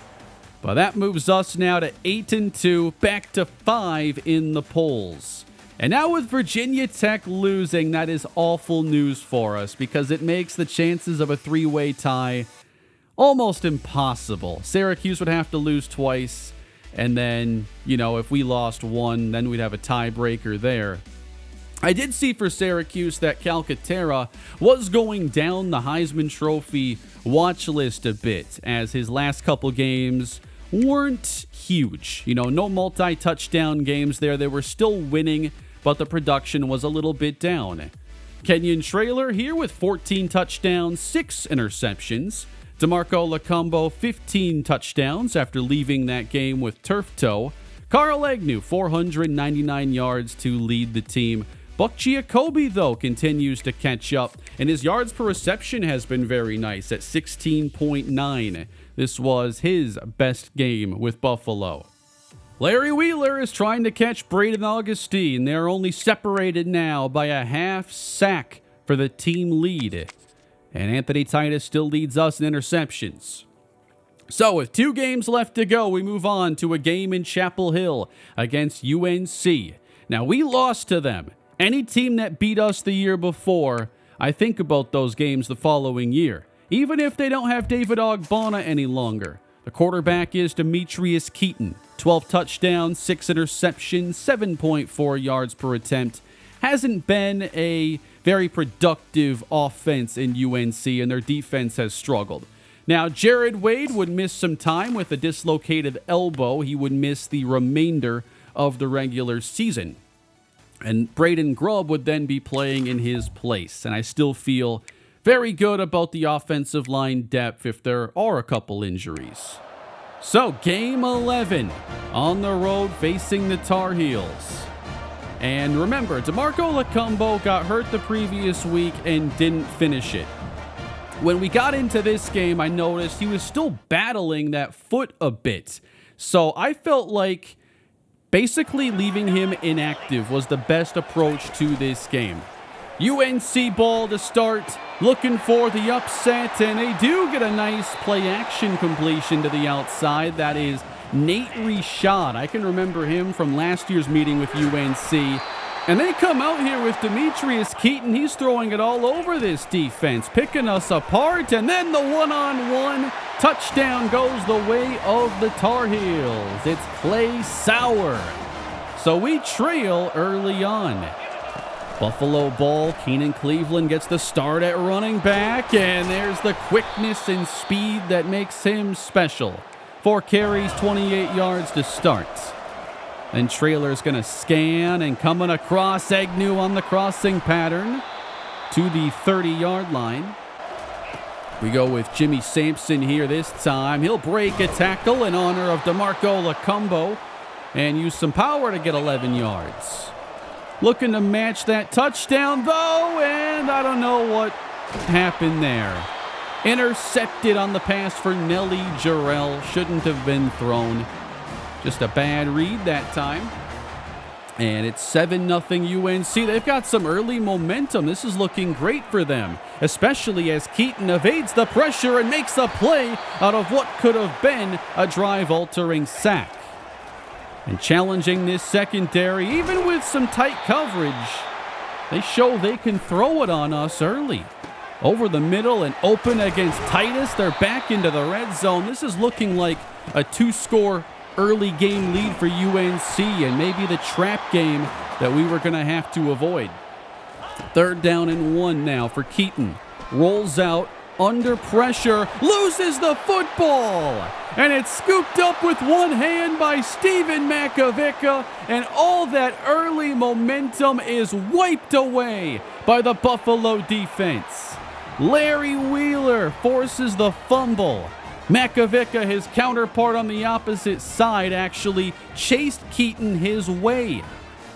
But that moves us now to 8-2, back to 5 in the polls. And now with Virginia Tech losing, that is awful news for us because it makes the chances of a 3-way tie almost impossible. Syracuse would have to lose twice, and then, if we lost one, then we'd have a tiebreaker there. I did see for Syracuse that Calcaterra was going down the Heisman Trophy watch list a bit, as his last couple games weren't huge. No multi-touchdown games there. They were still winning, but the production was a little bit down. Kenyon Trailer here with 14 touchdowns, 6 interceptions. DeMarco Lecumbo, 15 touchdowns after leaving that game with turf toe. Carl Agnew, 499 yards to lead the team. Buck Giacobbe, though, continues to catch up, and his yards per reception has been very nice at 16.9. This was his best game with Buffalo. Larry Wheeler is trying to catch Braden Augustine. They're only separated now by a half sack for the team lead. And Anthony Titus still leads us in interceptions. So with 2 games left to go, we move on to a game in Chapel Hill against UNC. Now, we lost to them. Any team that beat us the year before, I think about those games the following year. Even if they don't have David Ogbonna any longer. The quarterback is Demetrius Keaton. 12 touchdowns, 6 interceptions, 7.4 yards per attempt. Hasn't been a very productive offense in UNC, and their defense has struggled. Now, Jared Wade would miss some time with a dislocated elbow. He would miss the remainder of the regular season. And Braden Grubb would then be playing in his place. And I still feel very good about the offensive line depth if there are a couple injuries. So, Game 11 on the road facing the Tar Heels. And remember, DeMarco Lecumbo got hurt the previous week and didn't finish it. When we got into this game, I noticed he was still battling that foot a bit. So I felt like basically leaving him inactive was the best approach to this game. UNC ball to start, looking for the upset, and they do get a nice play-action completion to the outside. That is Nate Rishad. I can remember him from last year's meeting with UNC. And they come out here with Demetrius Keaton. He's throwing it all over this defense, picking us apart. And then the one-on-one touchdown goes the way of the Tar Heels. It's Clay Sauer. So we trail early on. Buffalo ball. Keenan Cleveland gets the start at running back. And there's the quickness and speed that makes him special. 4 carries, 28 yards to start. And Trailer's going to scan and coming across Agnew on the crossing pattern to the 30-yard line. We go with Jimmy Sampson here this time. He'll break a tackle in honor of DeMarco Lacumbo and use some power to get 11 yards. Looking to match that touchdown, though, and I don't know what happened there. Intercepted on the pass for Nelly Jarrell. Shouldn't have been thrown. Just a bad read that time. And it's 7-0 UNC. They've got some early momentum. This is looking great for them, especially as Keaton evades the pressure and makes a play out of what could have been a drive-altering sack. And challenging this secondary, even with some tight coverage, they show they can throw it on us early. Over the middle and open against Titus. They're back into the red zone. This is looking like a 2-score early game lead for UNC, and maybe the trap game that we were going to have to avoid. 3rd down and 1 now for Keaton. Rolls out under pressure, loses the football, and it's scooped up with one hand by Steven Makovica, and all that early momentum is wiped away by the Buffalo defense. Larry Wheeler forces the fumble. Makovica, his counterpart on the opposite side, actually chased Keaton his way.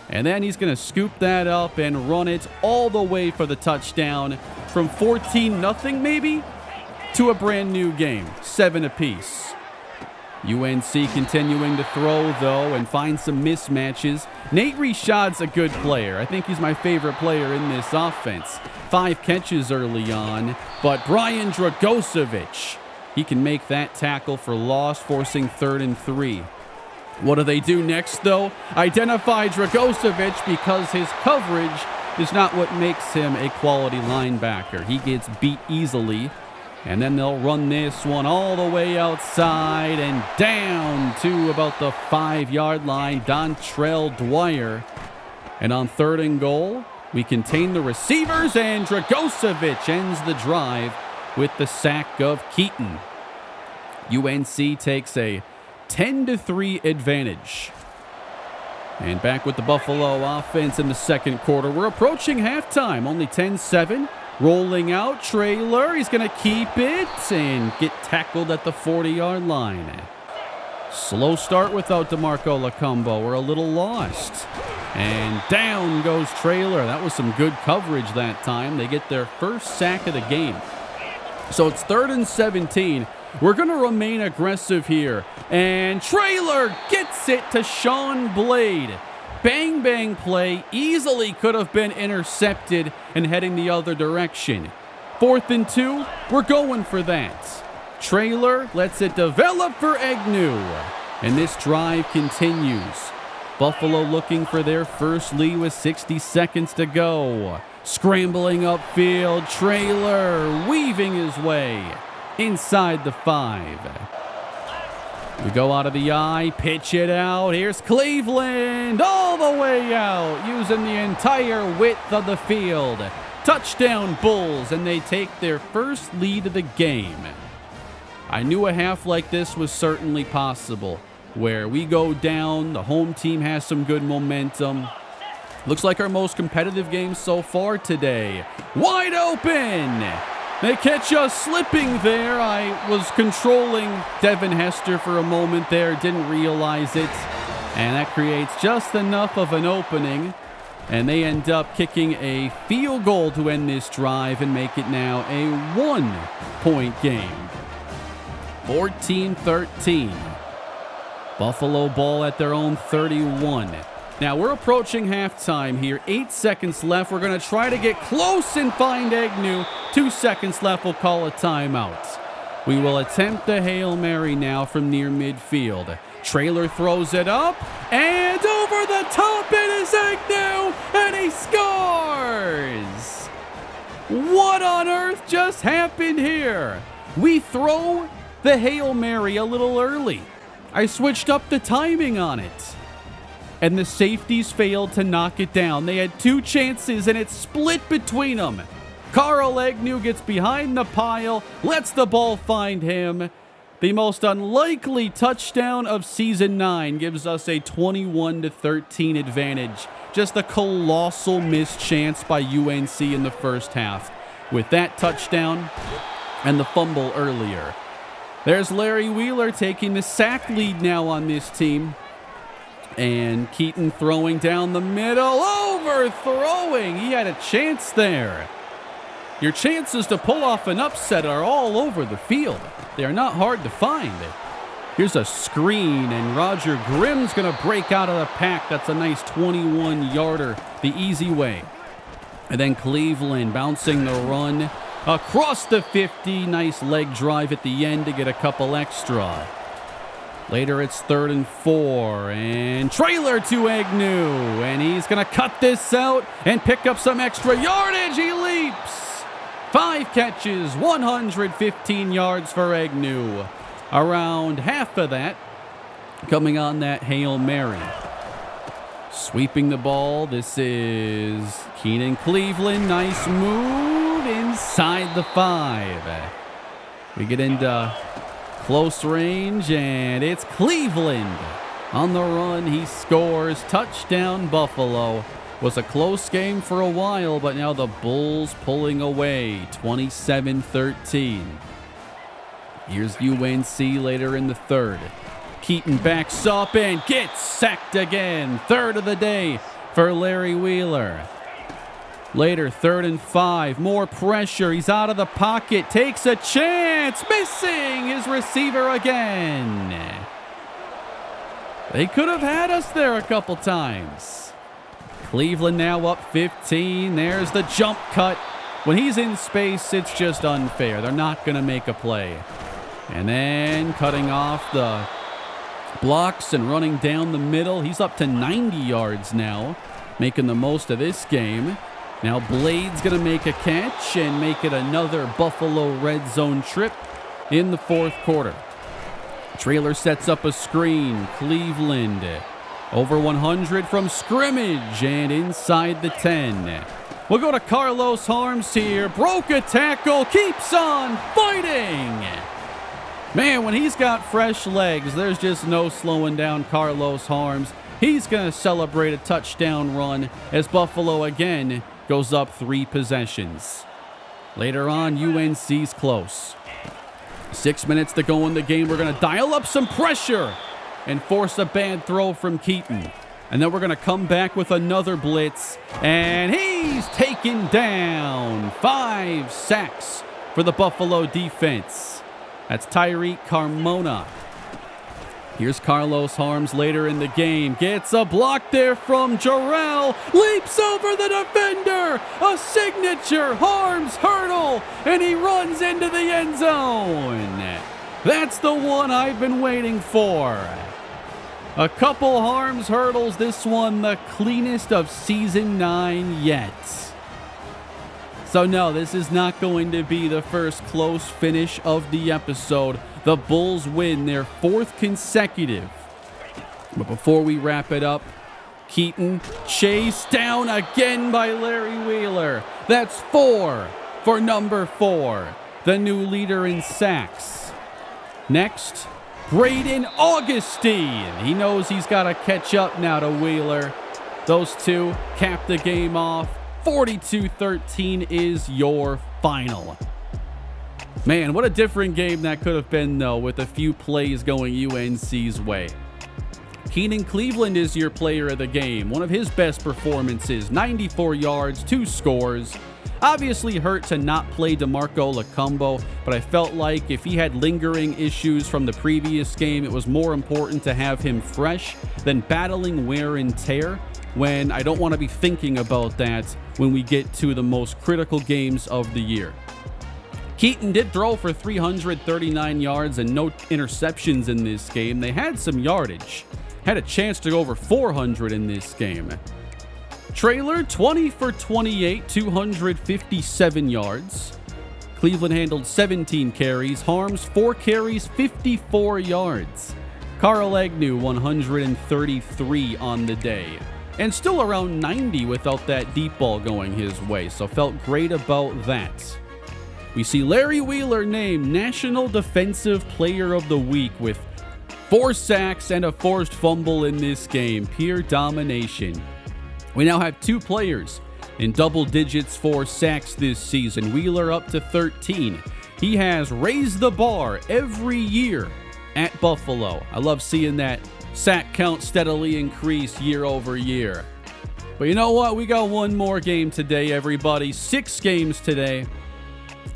And then he's going to scoop that up and run it all the way for the touchdown from 14-0 maybe to a brand new game, 7 apiece. UNC continuing to throw, though, and find some mismatches. Nate Rishad's a good player. I think he's my favorite player in this offense. 5 catches early on, but Brian Dragosevich, he can make that tackle for loss, forcing 3rd and 3. What do they do next, though? Identify Dragosevich because his coverage is not what makes him a quality linebacker. He gets beat easily. And then they'll run this one all the way outside and down to about the 5-yard line. Dontrell Dwyer. And on 3rd and goal, we contain the receivers, and Dragosevich ends the drive with the sack of Keaton. UNC takes a 10-3 advantage. And back with the Buffalo offense in the second quarter. We're approaching halftime, only 10-7. Rolling out, Trailer, he's going to keep it and get tackled at the 40-yard line. Slow start without DeMarco Lacumbo. We're a little lost. And down goes Trailer. That was some good coverage that time. They get their first sack of the game. So it's 3rd and 17. We're going to remain aggressive here. And Trailer gets it to Sean Blade. Bang, bang play. Easily could have been intercepted and heading the other direction. 4th and 2. We're going for that. Trailer lets it develop for Agnew. And this drive continues. Buffalo looking for their first lead with 60 seconds to go. Scrambling upfield. Trailer weaving his way inside the 5. We go out of the eye, pitch it out. Here's Cleveland all the way out, using the entire width of the field. Touchdown Bulls, and they take their first lead of the game. I knew a half like this was certainly possible, where we go down, the home team has some good momentum. Looks like our most competitive game so far today. Wide open! They catch us slipping there. I was controlling Devin Hester for a moment there, didn't realize it. And that creates just enough of an opening. And they end up kicking a field goal to end this drive and make it now a 1-point game. 14-13. Buffalo ball at their own 31. Now we're approaching halftime here. 8 seconds left. We're going to try to get close and find Agnew. 2 seconds left. We'll call a timeout. We will attempt a Hail Mary now from near midfield. Traylor throws it up, and over the top it is Agnew, and he scores! What on earth just happened here? We throw the Hail Mary a little early. I switched up the timing on it, and the safeties failed to knock it down. They had 2 chances, and it split between them. Carl Agnew gets behind the pile, lets the ball find him. The most unlikely touchdown of Season 9 gives us a 21-13 advantage. Just a colossal missed chance by UNC in the first half. With that touchdown and the fumble earlier. There's Larry Wheeler taking the sack lead now on this team. And Keaton throwing down the middle, overthrowing. He had a chance there. Your chances to pull off an upset are all over the field. They are not hard to find. Here's a screen, and Roger Grimm's going to break out of the pack. That's a nice 21-yarder the easy way. And then Cleveland bouncing the run across the 50. Nice leg drive at the end to get a couple extra. Later it's 3rd and 4, and Traylor to Agnew, and he's going to cut this out and pick up some extra yardage. He leaps. 5 catches, 115 yards for Agnew. Around half of that coming on that Hail Mary. Sweeping the ball, this is Keenan Cleveland. Nice move inside the 5. We get into close range, and it's Cleveland. On the run, he scores. Touchdown, Buffalo. Was a close game for a while, but now the Bulls pulling away, 27-13. Here's UNC later in the 3rd. Keaton backs up and gets sacked again. 3rd of the day for Larry Wheeler. Later, 3rd and 5. More pressure. He's out of the pocket. Takes a chance. Missing his receiver again. They could have had us there a couple times. Cleveland now up 15. There's the jump cut. When he's in space, it's just unfair. They're not going to make a play. And then cutting off the blocks and running down the middle. He's up to 90 yards now, making the most of this game. Now Blade's going to make a catch and make it another Buffalo red zone trip in the 4th quarter. Traylor sets up a screen. Cleveland over 100 from scrimmage and inside the 10. We'll go to Carlos Harms here. Broke a tackle, keeps on fighting. Man, when he's got fresh legs, there's just no slowing down Carlos Harms. He's going to celebrate a touchdown run as Buffalo again goes up 3 possessions. Later on, UNC's close. 6 minutes to go in the game. We're going to dial up some pressure and force a bad throw from Keaton. And then we're going to come back with another blitz. And he's taken down. 5 sacks for the Buffalo defense. That's Tyreek Carmona. Here's Carlos Harms later in the game. Gets a block there from Jarrell. Leaps over the defender. A signature Harms hurdle. And he runs into the end zone. That's the one I've been waiting for. A couple Harms hurdles, this one the cleanest of Season 9 yet. So no, this is not going to be the first close finish of the episode. The Bulls win their 4th consecutive. But before we wrap it up, Keaton chased down again by Larry Wheeler. That's 4 for number 4, the new leader in sacks. Next, Braden Augustine. He knows he's got to catch up now to Wheeler. Those two cap the game off. 42-13 is your final. Man, what a different game that could have been, though, with a few plays going UNC's way. Keenan Cleveland is your player of the game. One of his best performances, 94 yards, 2 scores. Obviously hurt to not play DeMarco Lacumbo, but I felt like if he had lingering issues from the previous game, it was more important to have him fresh than battling wear and tear. when I don't want to be thinking about that when we get to the most critical games of the year. Keaton did throw for 339 yards and no interceptions in this game. They had some yardage. Had a chance to go over 400 in this game. Traylor, 20 for 28, 257 yards. Cleveland handled 17 carries. Harms, 4 carries, 54 yards. Carl Agnew, 133 on the day. And still around 90 without that deep ball going his way, so felt great about that. We see Larry Wheeler named National Defensive Player of the Week with 4 sacks and a forced fumble in this game. Pure domination. We now have 2 players in double digits for sacks this season. Wheeler up to 13. He has raised the bar every year at Buffalo. I love seeing that sack count steadily increase year over year. But you know what? We got one more game today, everybody. 6 games today.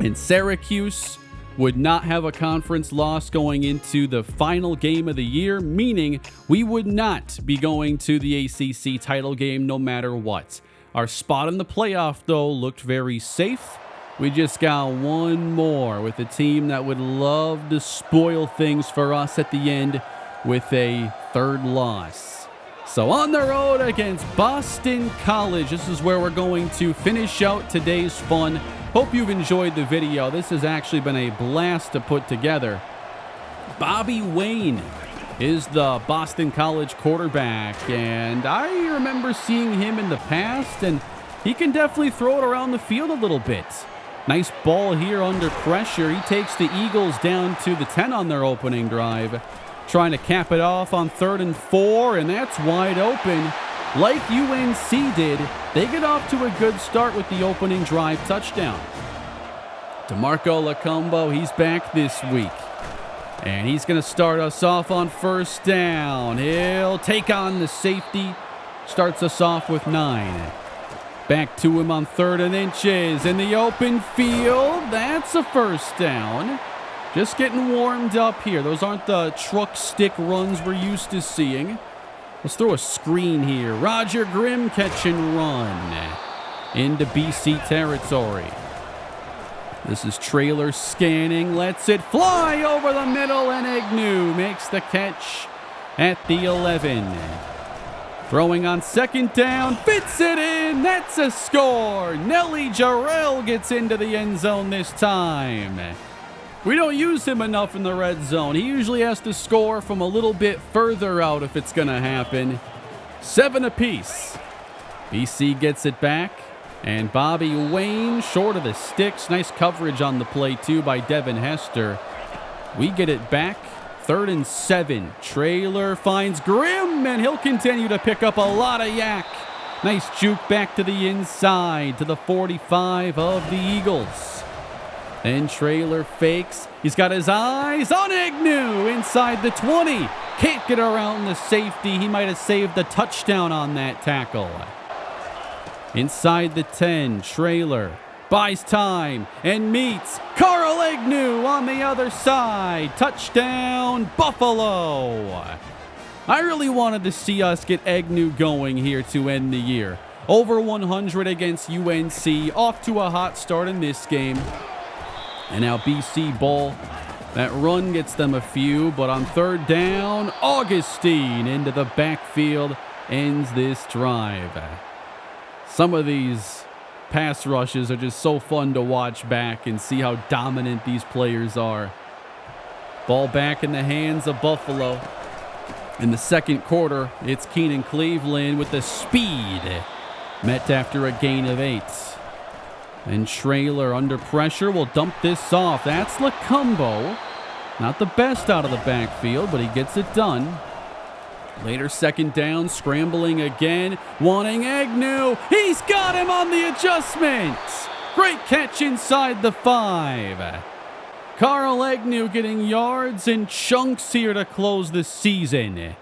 And Syracuse would not have a conference loss going into the final game of the year, meaning we would not be going to the ACC title game no matter what. Our spot in the playoff, though, looked very safe. We just got one more with a team that would love to spoil things for us at the end with a 3rd loss. So on the road against Boston College, this is where we're going to finish out today's fun. Hope you've enjoyed the video. This has actually been a blast to put together. Bobby Wayne is the Boston College quarterback, and I remember seeing him in the past, and he can definitely throw it around the field a little bit. Nice ball here under pressure. He takes the Eagles down to the 10 on their opening drive, trying to cap it off on 3rd and 4, and that's wide open. Like UNC did, they get off to a good start with the opening drive touchdown. DeMarco Lacombo, he's back this week. And he's going to start us off on 1st down. He'll take on the safety. Starts us off with 9. Back to him on 3rd and inches. In the open field, that's a 1st down. Just getting warmed up here. Those aren't the truck stick runs we're used to seeing. Let's throw a screen here. Roger Grimm catch and run into BC territory. This is Traylor scanning, lets it fly over the middle, and Agnew makes the catch at the 11. Throwing on 2nd down, fits it in, that's a score. Nelly Jarrell gets into the end zone this time. We don't use him enough in the red zone. He usually has to score from a little bit further out if it's going to happen. 7 apiece. BC gets it back. And Bobby Wayne short of the sticks. Nice coverage on the play, too, by Devin Hester. We get it back. 3rd and 7. Traylor finds Grimm, and he'll continue to pick up a lot of yak. Nice juke back to the inside to the 45 of the Eagles. Then Traylor fakes. He's got his eyes on Agnew inside the 20. Can't get around the safety. He might have saved the touchdown on that tackle. Inside the 10, Traylor buys time and meets Carl Agnew on the other side. Touchdown, Buffalo. I really wanted to see us get Agnew going here to end the year. Over 100 against UNC, off to a hot start in this game. And now BC ball. That run gets them a few, but on 3rd down, Augustine into the backfield ends this drive. Some of these pass rushes are just so fun to watch back and see how dominant these players are. Ball back in the hands of Buffalo. In the 2nd quarter, it's Keenan Cleveland with the speed. Met after a gain of 8. And Traylor under pressure will dump this off. That's Lacombo. Not the best out of the backfield, but he gets it done. Later 2nd down, scrambling again, wanting Agnew. He's got him on the adjustment. Great catch inside the 5. Carl Agnew getting yards and chunks here to close the season.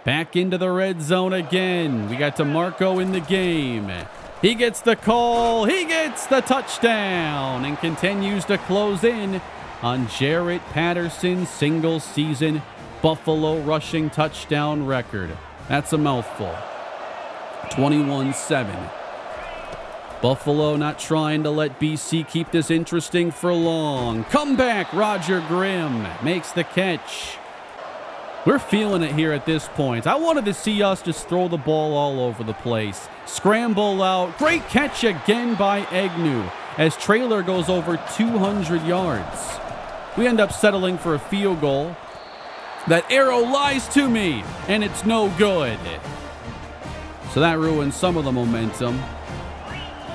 Back into the red zone again. We got DeMarco in the game. He gets the call. He gets the touchdown and continues to close in on Jarrett Patterson's single-season Buffalo rushing touchdown record. That's a mouthful. 21-7. Buffalo not trying to let BC keep this interesting for long. Comeback, Roger Grimm makes the catch. We're feeling it here at this point. I wanted to see us just throw the ball all over the place. Scramble out. Great catch again by Agnew as Traylor goes over 200 yards. We end up settling for a field goal. That arrow lies to me, and it's no good. So that ruins some of the momentum.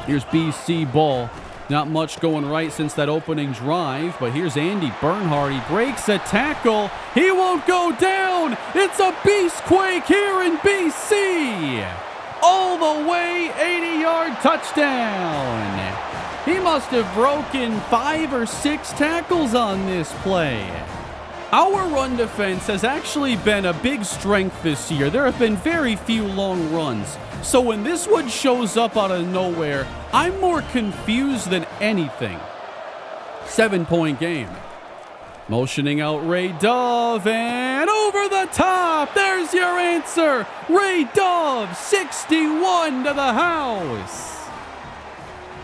Here's BC ball. Not much going right since that opening drive, but here's Andy Bernhardt. He breaks a tackle. He won't go down. It's a beastquake here in BC. All the way, 80-yard touchdown. He must have broken 5 or 6 tackles on this play. Our run defense has actually been a big strength this year. There have been very few long runs. So when this one shows up out of nowhere, I'm more confused than anything. 7-point game. Motioning out Ray Dove, and over the top, there's your answer. Ray Dove, 61 to the house.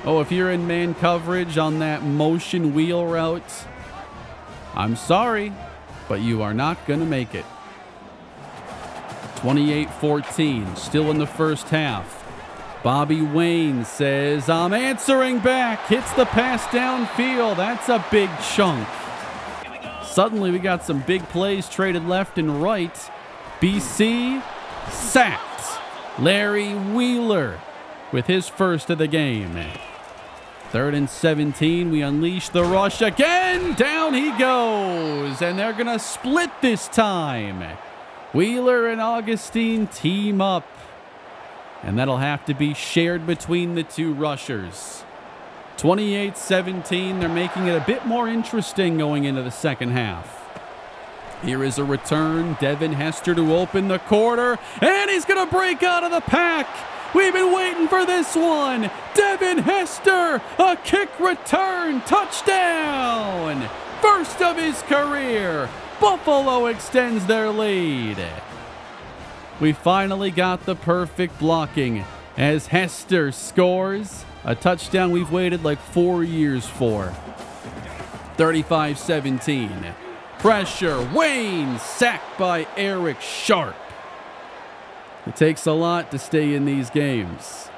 Oh, if you're in man coverage on that motion wheel route, I'm sorry, but you are not going to make it. 28-14, still in the first half. Bobby Wayne says, I'm answering back. Hits the pass downfield. That's a big chunk. Suddenly we got some big plays traded left and right. BC sacked. Larry Wheeler with his first of the game. 3rd and 17, we unleash the rush again. Down he goes, and they're going to split this time. Wheeler and Augustine team up, and that'll have to be shared between the two rushers. 28-17, they're making it a bit more interesting going into the second half. Here is a return, Devin Hester to open the quarter, and he's going to break out of the pack. We've been waiting for this one. Devin Hester, a kick return, touchdown. First of his career. Buffalo extends their lead. We finally got the perfect blocking as Hester scores a touchdown we've waited like 4 years for. 35-17. Pressure. Wayne sacked by Eric Sharp. It takes a lot to stay in these games.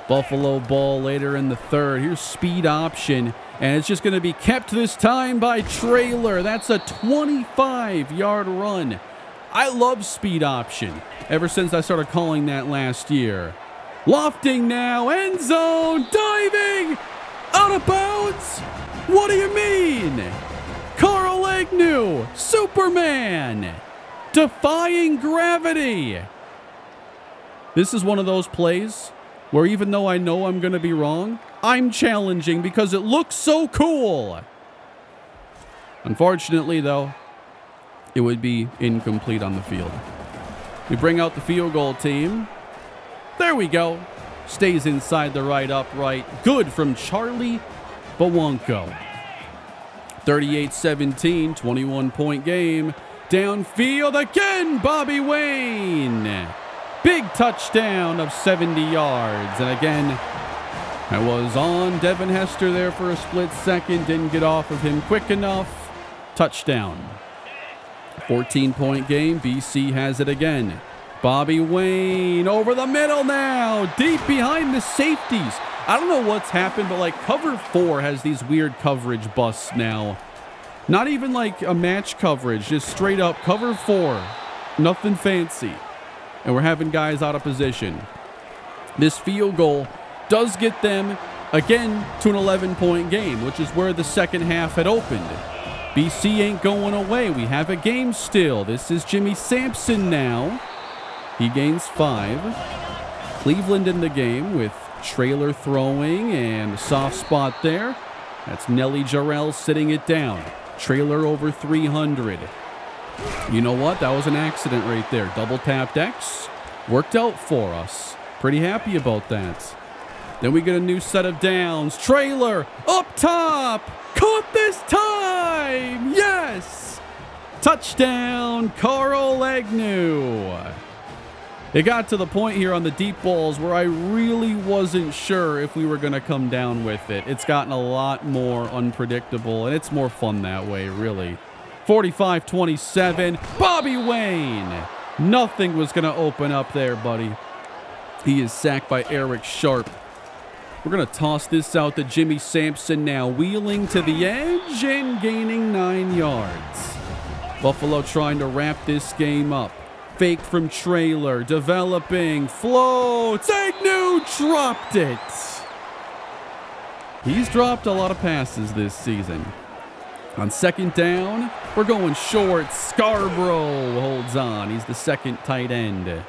Buffalo ball later in the 3rd. Here's speed option, and it's just going to be kept this time by Traylor. That's a 25-yard run. I love speed option ever since I started calling that last year. Lofting now, end zone, diving, out of bounds. What do you mean? Carl Agnew, Superman, defying gravity. This is one of those plays where even though I know I'm going to be wrong, I'm challenging because it looks so cool. Unfortunately, though, it would be incomplete on the field. We bring out the field goal team. There we go. Stays inside the right upright. Good from Charlie Bawonko. 38-17, 21-point game. Downfield again, Bobby Wayne. Big touchdown of 70 yards. And again, I was on Devin Hester there for a split second. Didn't get off of him quick enough. Touchdown. 14-point game. BC has it again. Bobby Wayne over the middle now. Deep behind the safeties. I don't know what's happened, but like cover 4 has these weird coverage busts now. Not even like a match coverage. Just straight up cover 4. Nothing fancy. And we're having guys out of position. This field goal does get them, again, to an 11-point game, which is where the second half had opened. BC ain't going away. We have a game still. This is Jimmy Sampson now. He gains 5. Cleveland in the game with Traylor throwing and a soft spot there. That's Nelly Jarrell sitting it down. Traylor over 300. You know what? That was an accident right there. Double tapped X. Worked out for us. Pretty happy about that. Then we get a new set of downs. Traylor up top. Caught this time. Yes. Touchdown, Carl Agnew. It got to the point here on the deep balls where I really wasn't sure if we were going to come down with it. It's gotten a lot more unpredictable, and it's more fun that way, really. 45-27, Bobby Wayne. Nothing was going to open up there, buddy. He is sacked by Eric Sharp. We're going to toss this out to Jimmy Sampson now, wheeling to the edge and gaining 9 yards. Buffalo trying to wrap this game up. Fake from Traylor, developing, floats, Agnew dropped it. He's dropped a lot of passes this season. On second down, we're going short. Scarborough holds on. He's the second tight end.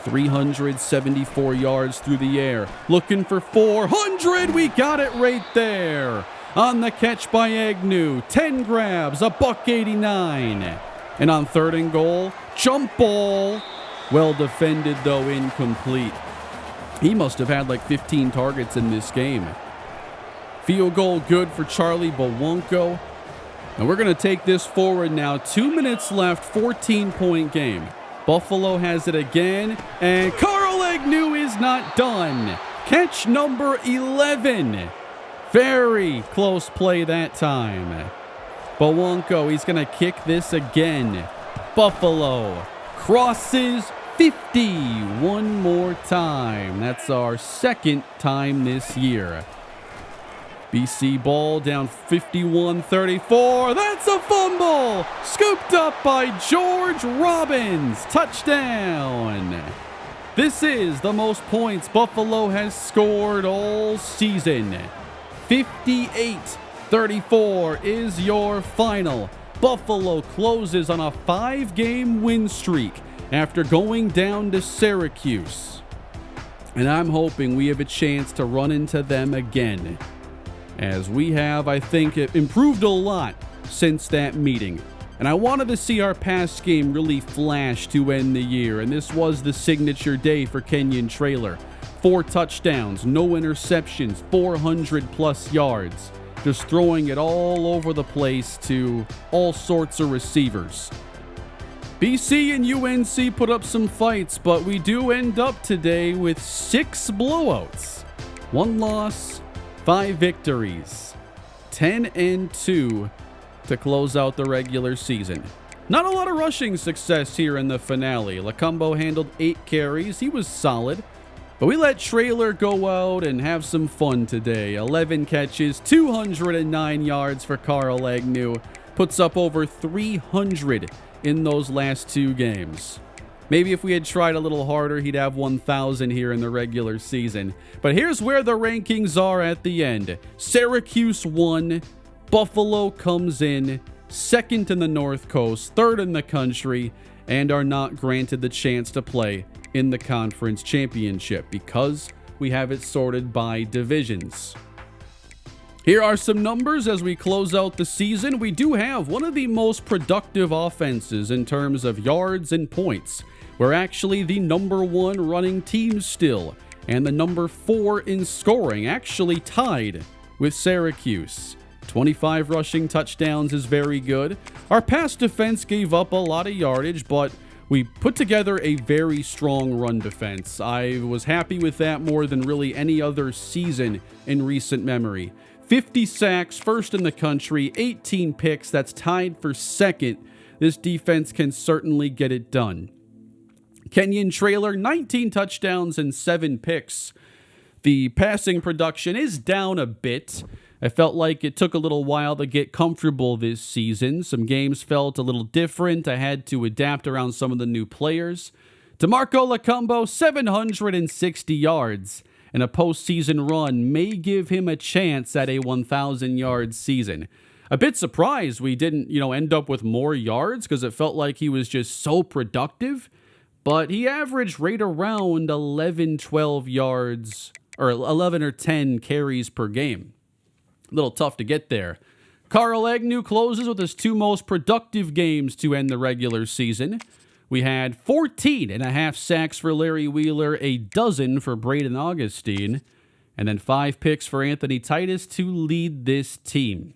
374 yards through the air. Looking for 400. We got it right there. On the catch by Agnew. 10 grabs, $189. And on third and goal, jump ball. Well defended, though incomplete. He must have had like 15 targets in this game. Field goal good for Charlie Bowonko. And we're going to take this forward now. 2 minutes left, 14-point game. Buffalo has it again, and Carl Agnew is not done. Catch number 11. Very close play that time. Bowonko, he's going to kick this again. Buffalo crosses 50 one more time. That's our second time this year. BC ball down 51-34. That's a fumble. Scooped up by George Robbins. Touchdown. This is the most points Buffalo has scored all season. 58-34 is your final. Buffalo closes on a 5-game win streak after going down to Syracuse. And I'm hoping we have a chance to run into them again, as we have, I think, improved a lot since that meeting. And I wanted to see our pass game really flash to end the year, and this was the signature day for Kenyon Traylor. 4 touchdowns, no interceptions, 400-plus yards. Just throwing it all over the place to all sorts of receivers. BC and UNC put up some fights, but we do end up today with 6 blowouts. 1 loss, 5 victories, 10-2 to close out the regular season. Not a lot of rushing success here in the finale. Lacumbo handled 8 carries. He was solid. But we let Traylor go out and have some fun today. 11 catches, 209 yards for Carl Agnew. Puts up over 300 in those last 2 games. Maybe if we had tried a little harder, he'd have 1,000 here in the regular season. But here's where the rankings are at the end. Syracuse won. Buffalo comes in second in the North Coast, third in the country, and are not granted the chance to play in the conference championship because we have it sorted by divisions. Here are some numbers as we close out the season. We do have one of the most productive offenses in terms of yards and points. We're actually the number 1 running team still, and the number 4 in scoring, actually tied with Syracuse. 25 rushing touchdowns is very good. Our pass defense gave up a lot of yardage, but we put together a very strong run defense. I was happy with that more than really any other season in recent memory. 50 sacks, first in the country, 18 picks, that's tied for second. This defense can certainly get it done. Kenyon Traylor, 19 touchdowns and 7 picks. The passing production is down a bit. I felt like it took a little while to get comfortable this season. Some games felt a little different. I had to adapt around some of the new players. DeMarco Lacumbo, 760 yards. And a postseason run may give him a chance at a 1,000-yard season. A bit surprised we didn't, end up with more yards because it felt like he was just so productive. But he averaged right around 11, 12 yards, or 11 or 10 carries per game. A little tough to get there. Carl Agnew closes with his 2 most productive games to end the regular season. We had 14.5 sacks for Larry Wheeler, a dozen for Braden Augustine, and then 5 picks for Anthony Titus to lead this team.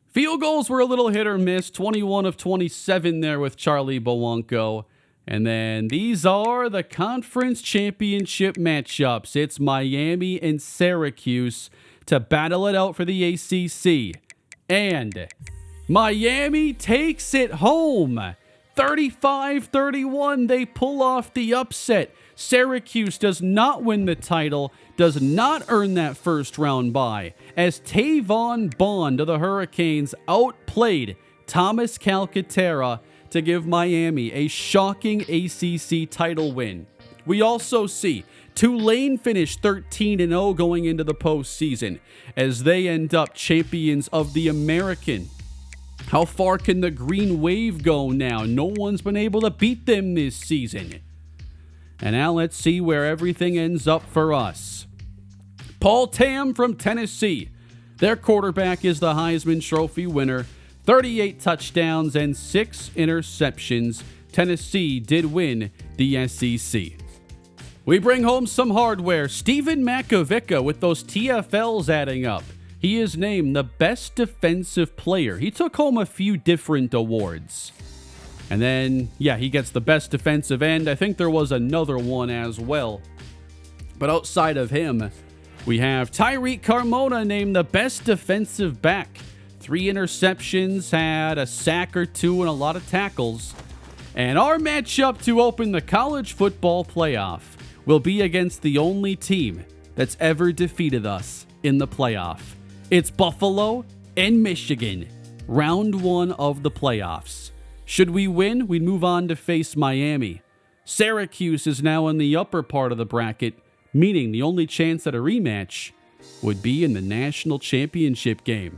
Field goals were a little hit or miss, 21 of 27 there with Charlie Bowonko. And then these are the conference championship matchups. It's Miami and Syracuse to battle it out for the ACC. And Miami takes it home. 35-31, they pull off the upset. Syracuse does not win the title, does not earn that first round bye, as Tavon Bond of the Hurricanes outplayed Thomas Calcaterra to give Miami a shocking ACC title win. We also see Tulane finish 13-0 going into the postseason as they end up champions of the American. How far can the Green Wave go now? No one's been able to beat them this season. And now let's see where everything ends up for us. Paul Tam from Tennessee. Their quarterback is the Heisman Trophy winner. 38 touchdowns and 6 interceptions. Tennessee did win the SEC. We bring home some hardware. Stephen Makovica with those TFLs adding up. He is named the best defensive player. He took home a few different awards. And then, he gets the best defensive end. I think there was another one as well. But outside of him, we have Tyreek Carmona named the best defensive back. 3 interceptions, had a sack or 2, and a lot of tackles. And our matchup to open the college football playoff will be against the only team that's ever defeated us in the playoff. It's Buffalo and Michigan, round 1 of the playoffs. Should we win, we'd move on to face Miami. Syracuse is now in the upper part of the bracket, meaning the only chance at a rematch would be in the national championship game.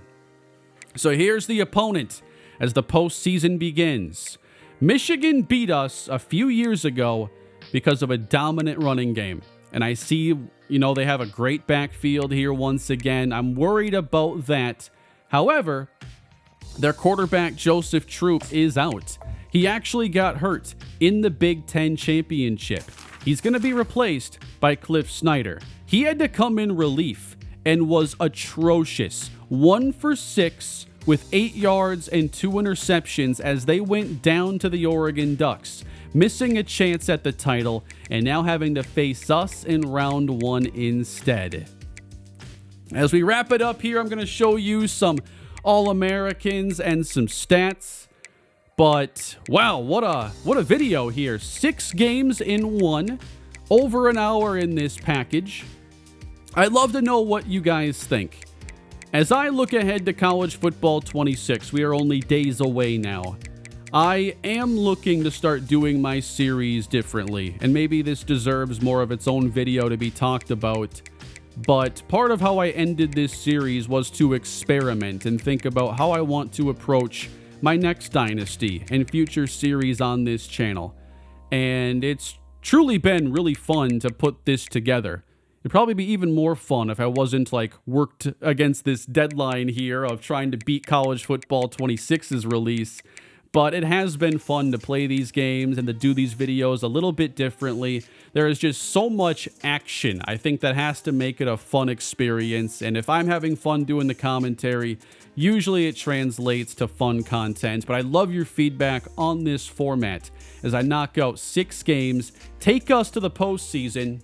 So here's the opponent as the postseason begins. Michigan beat us a few years ago because of a dominant running game. And I see, they have a great backfield here once again. I'm worried about that. However, their quarterback, Joseph Troop, is out. He actually got hurt in the Big Ten championship. He's going to be replaced by Cliff Snyder. He had to come in relief and was atrocious. 1 for 6 with 8 yards and 2 interceptions as they went down to the Oregon Ducks, missing a chance at the title and now having to face us in round 1 instead. As we wrap it up here, I'm going to show you some All-Americans and some stats. But wow, what a video here. 6 games in 1, over an hour in this package. I'd love to know what you guys think. As I look ahead to College Football 26, we are only days away now. I am looking to start doing my series differently, and maybe this deserves more of its own video to be talked about. But part of how I ended this series was to experiment and think about how I want to approach my next Dynasty and future series on this channel. And it's truly been really fun to put this together. It'd probably be even more fun if I wasn't worked against this deadline here of trying to beat College Football 26's release. But it has been fun to play these games and to do these videos a little bit differently. There is just so much action. I think that has to make it a fun experience. And if I'm having fun doing the commentary, usually it translates to fun content. But I love your feedback on this format as I knock out 6 games, take us to the postseason.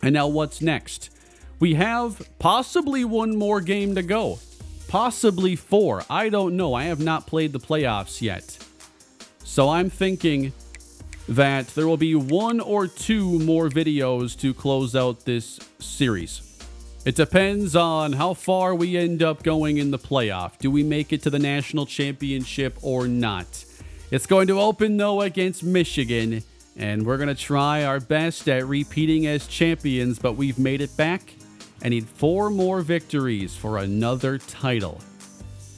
And now what's next? We have possibly 1 more game to go. Possibly 4. I don't know. I have not played the playoffs yet. So I'm thinking that there will be 1 or 2 more videos to close out this series. It depends on how far we end up going in the playoff. Do we make it to the national championship or not? It's going to open, though, against Michigan. And we're going to try our best at repeating as champions, but we've made it back. I need 4 more victories for another title.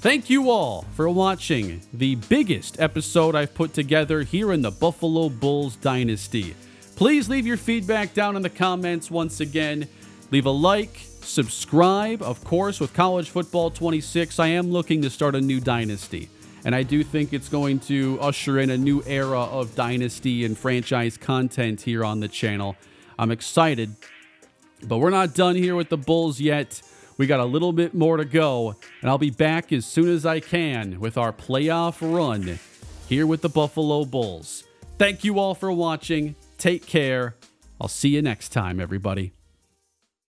Thank you all for watching the biggest episode I've put together here in the Buffalo Bulls Dynasty. Please leave your feedback down in the comments once again. Leave a like, subscribe. Of course, with College Football 26, I am looking to start a new dynasty. And I do think it's going to usher in a new era of dynasty and franchise content here on the channel. I'm excited, but we're not done here with the Bulls yet. We got a little bit more to go, and I'll be back as soon as I can with our playoff run here with the Buffalo Bulls. Thank you all for watching. Take care. I'll see you next time, everybody.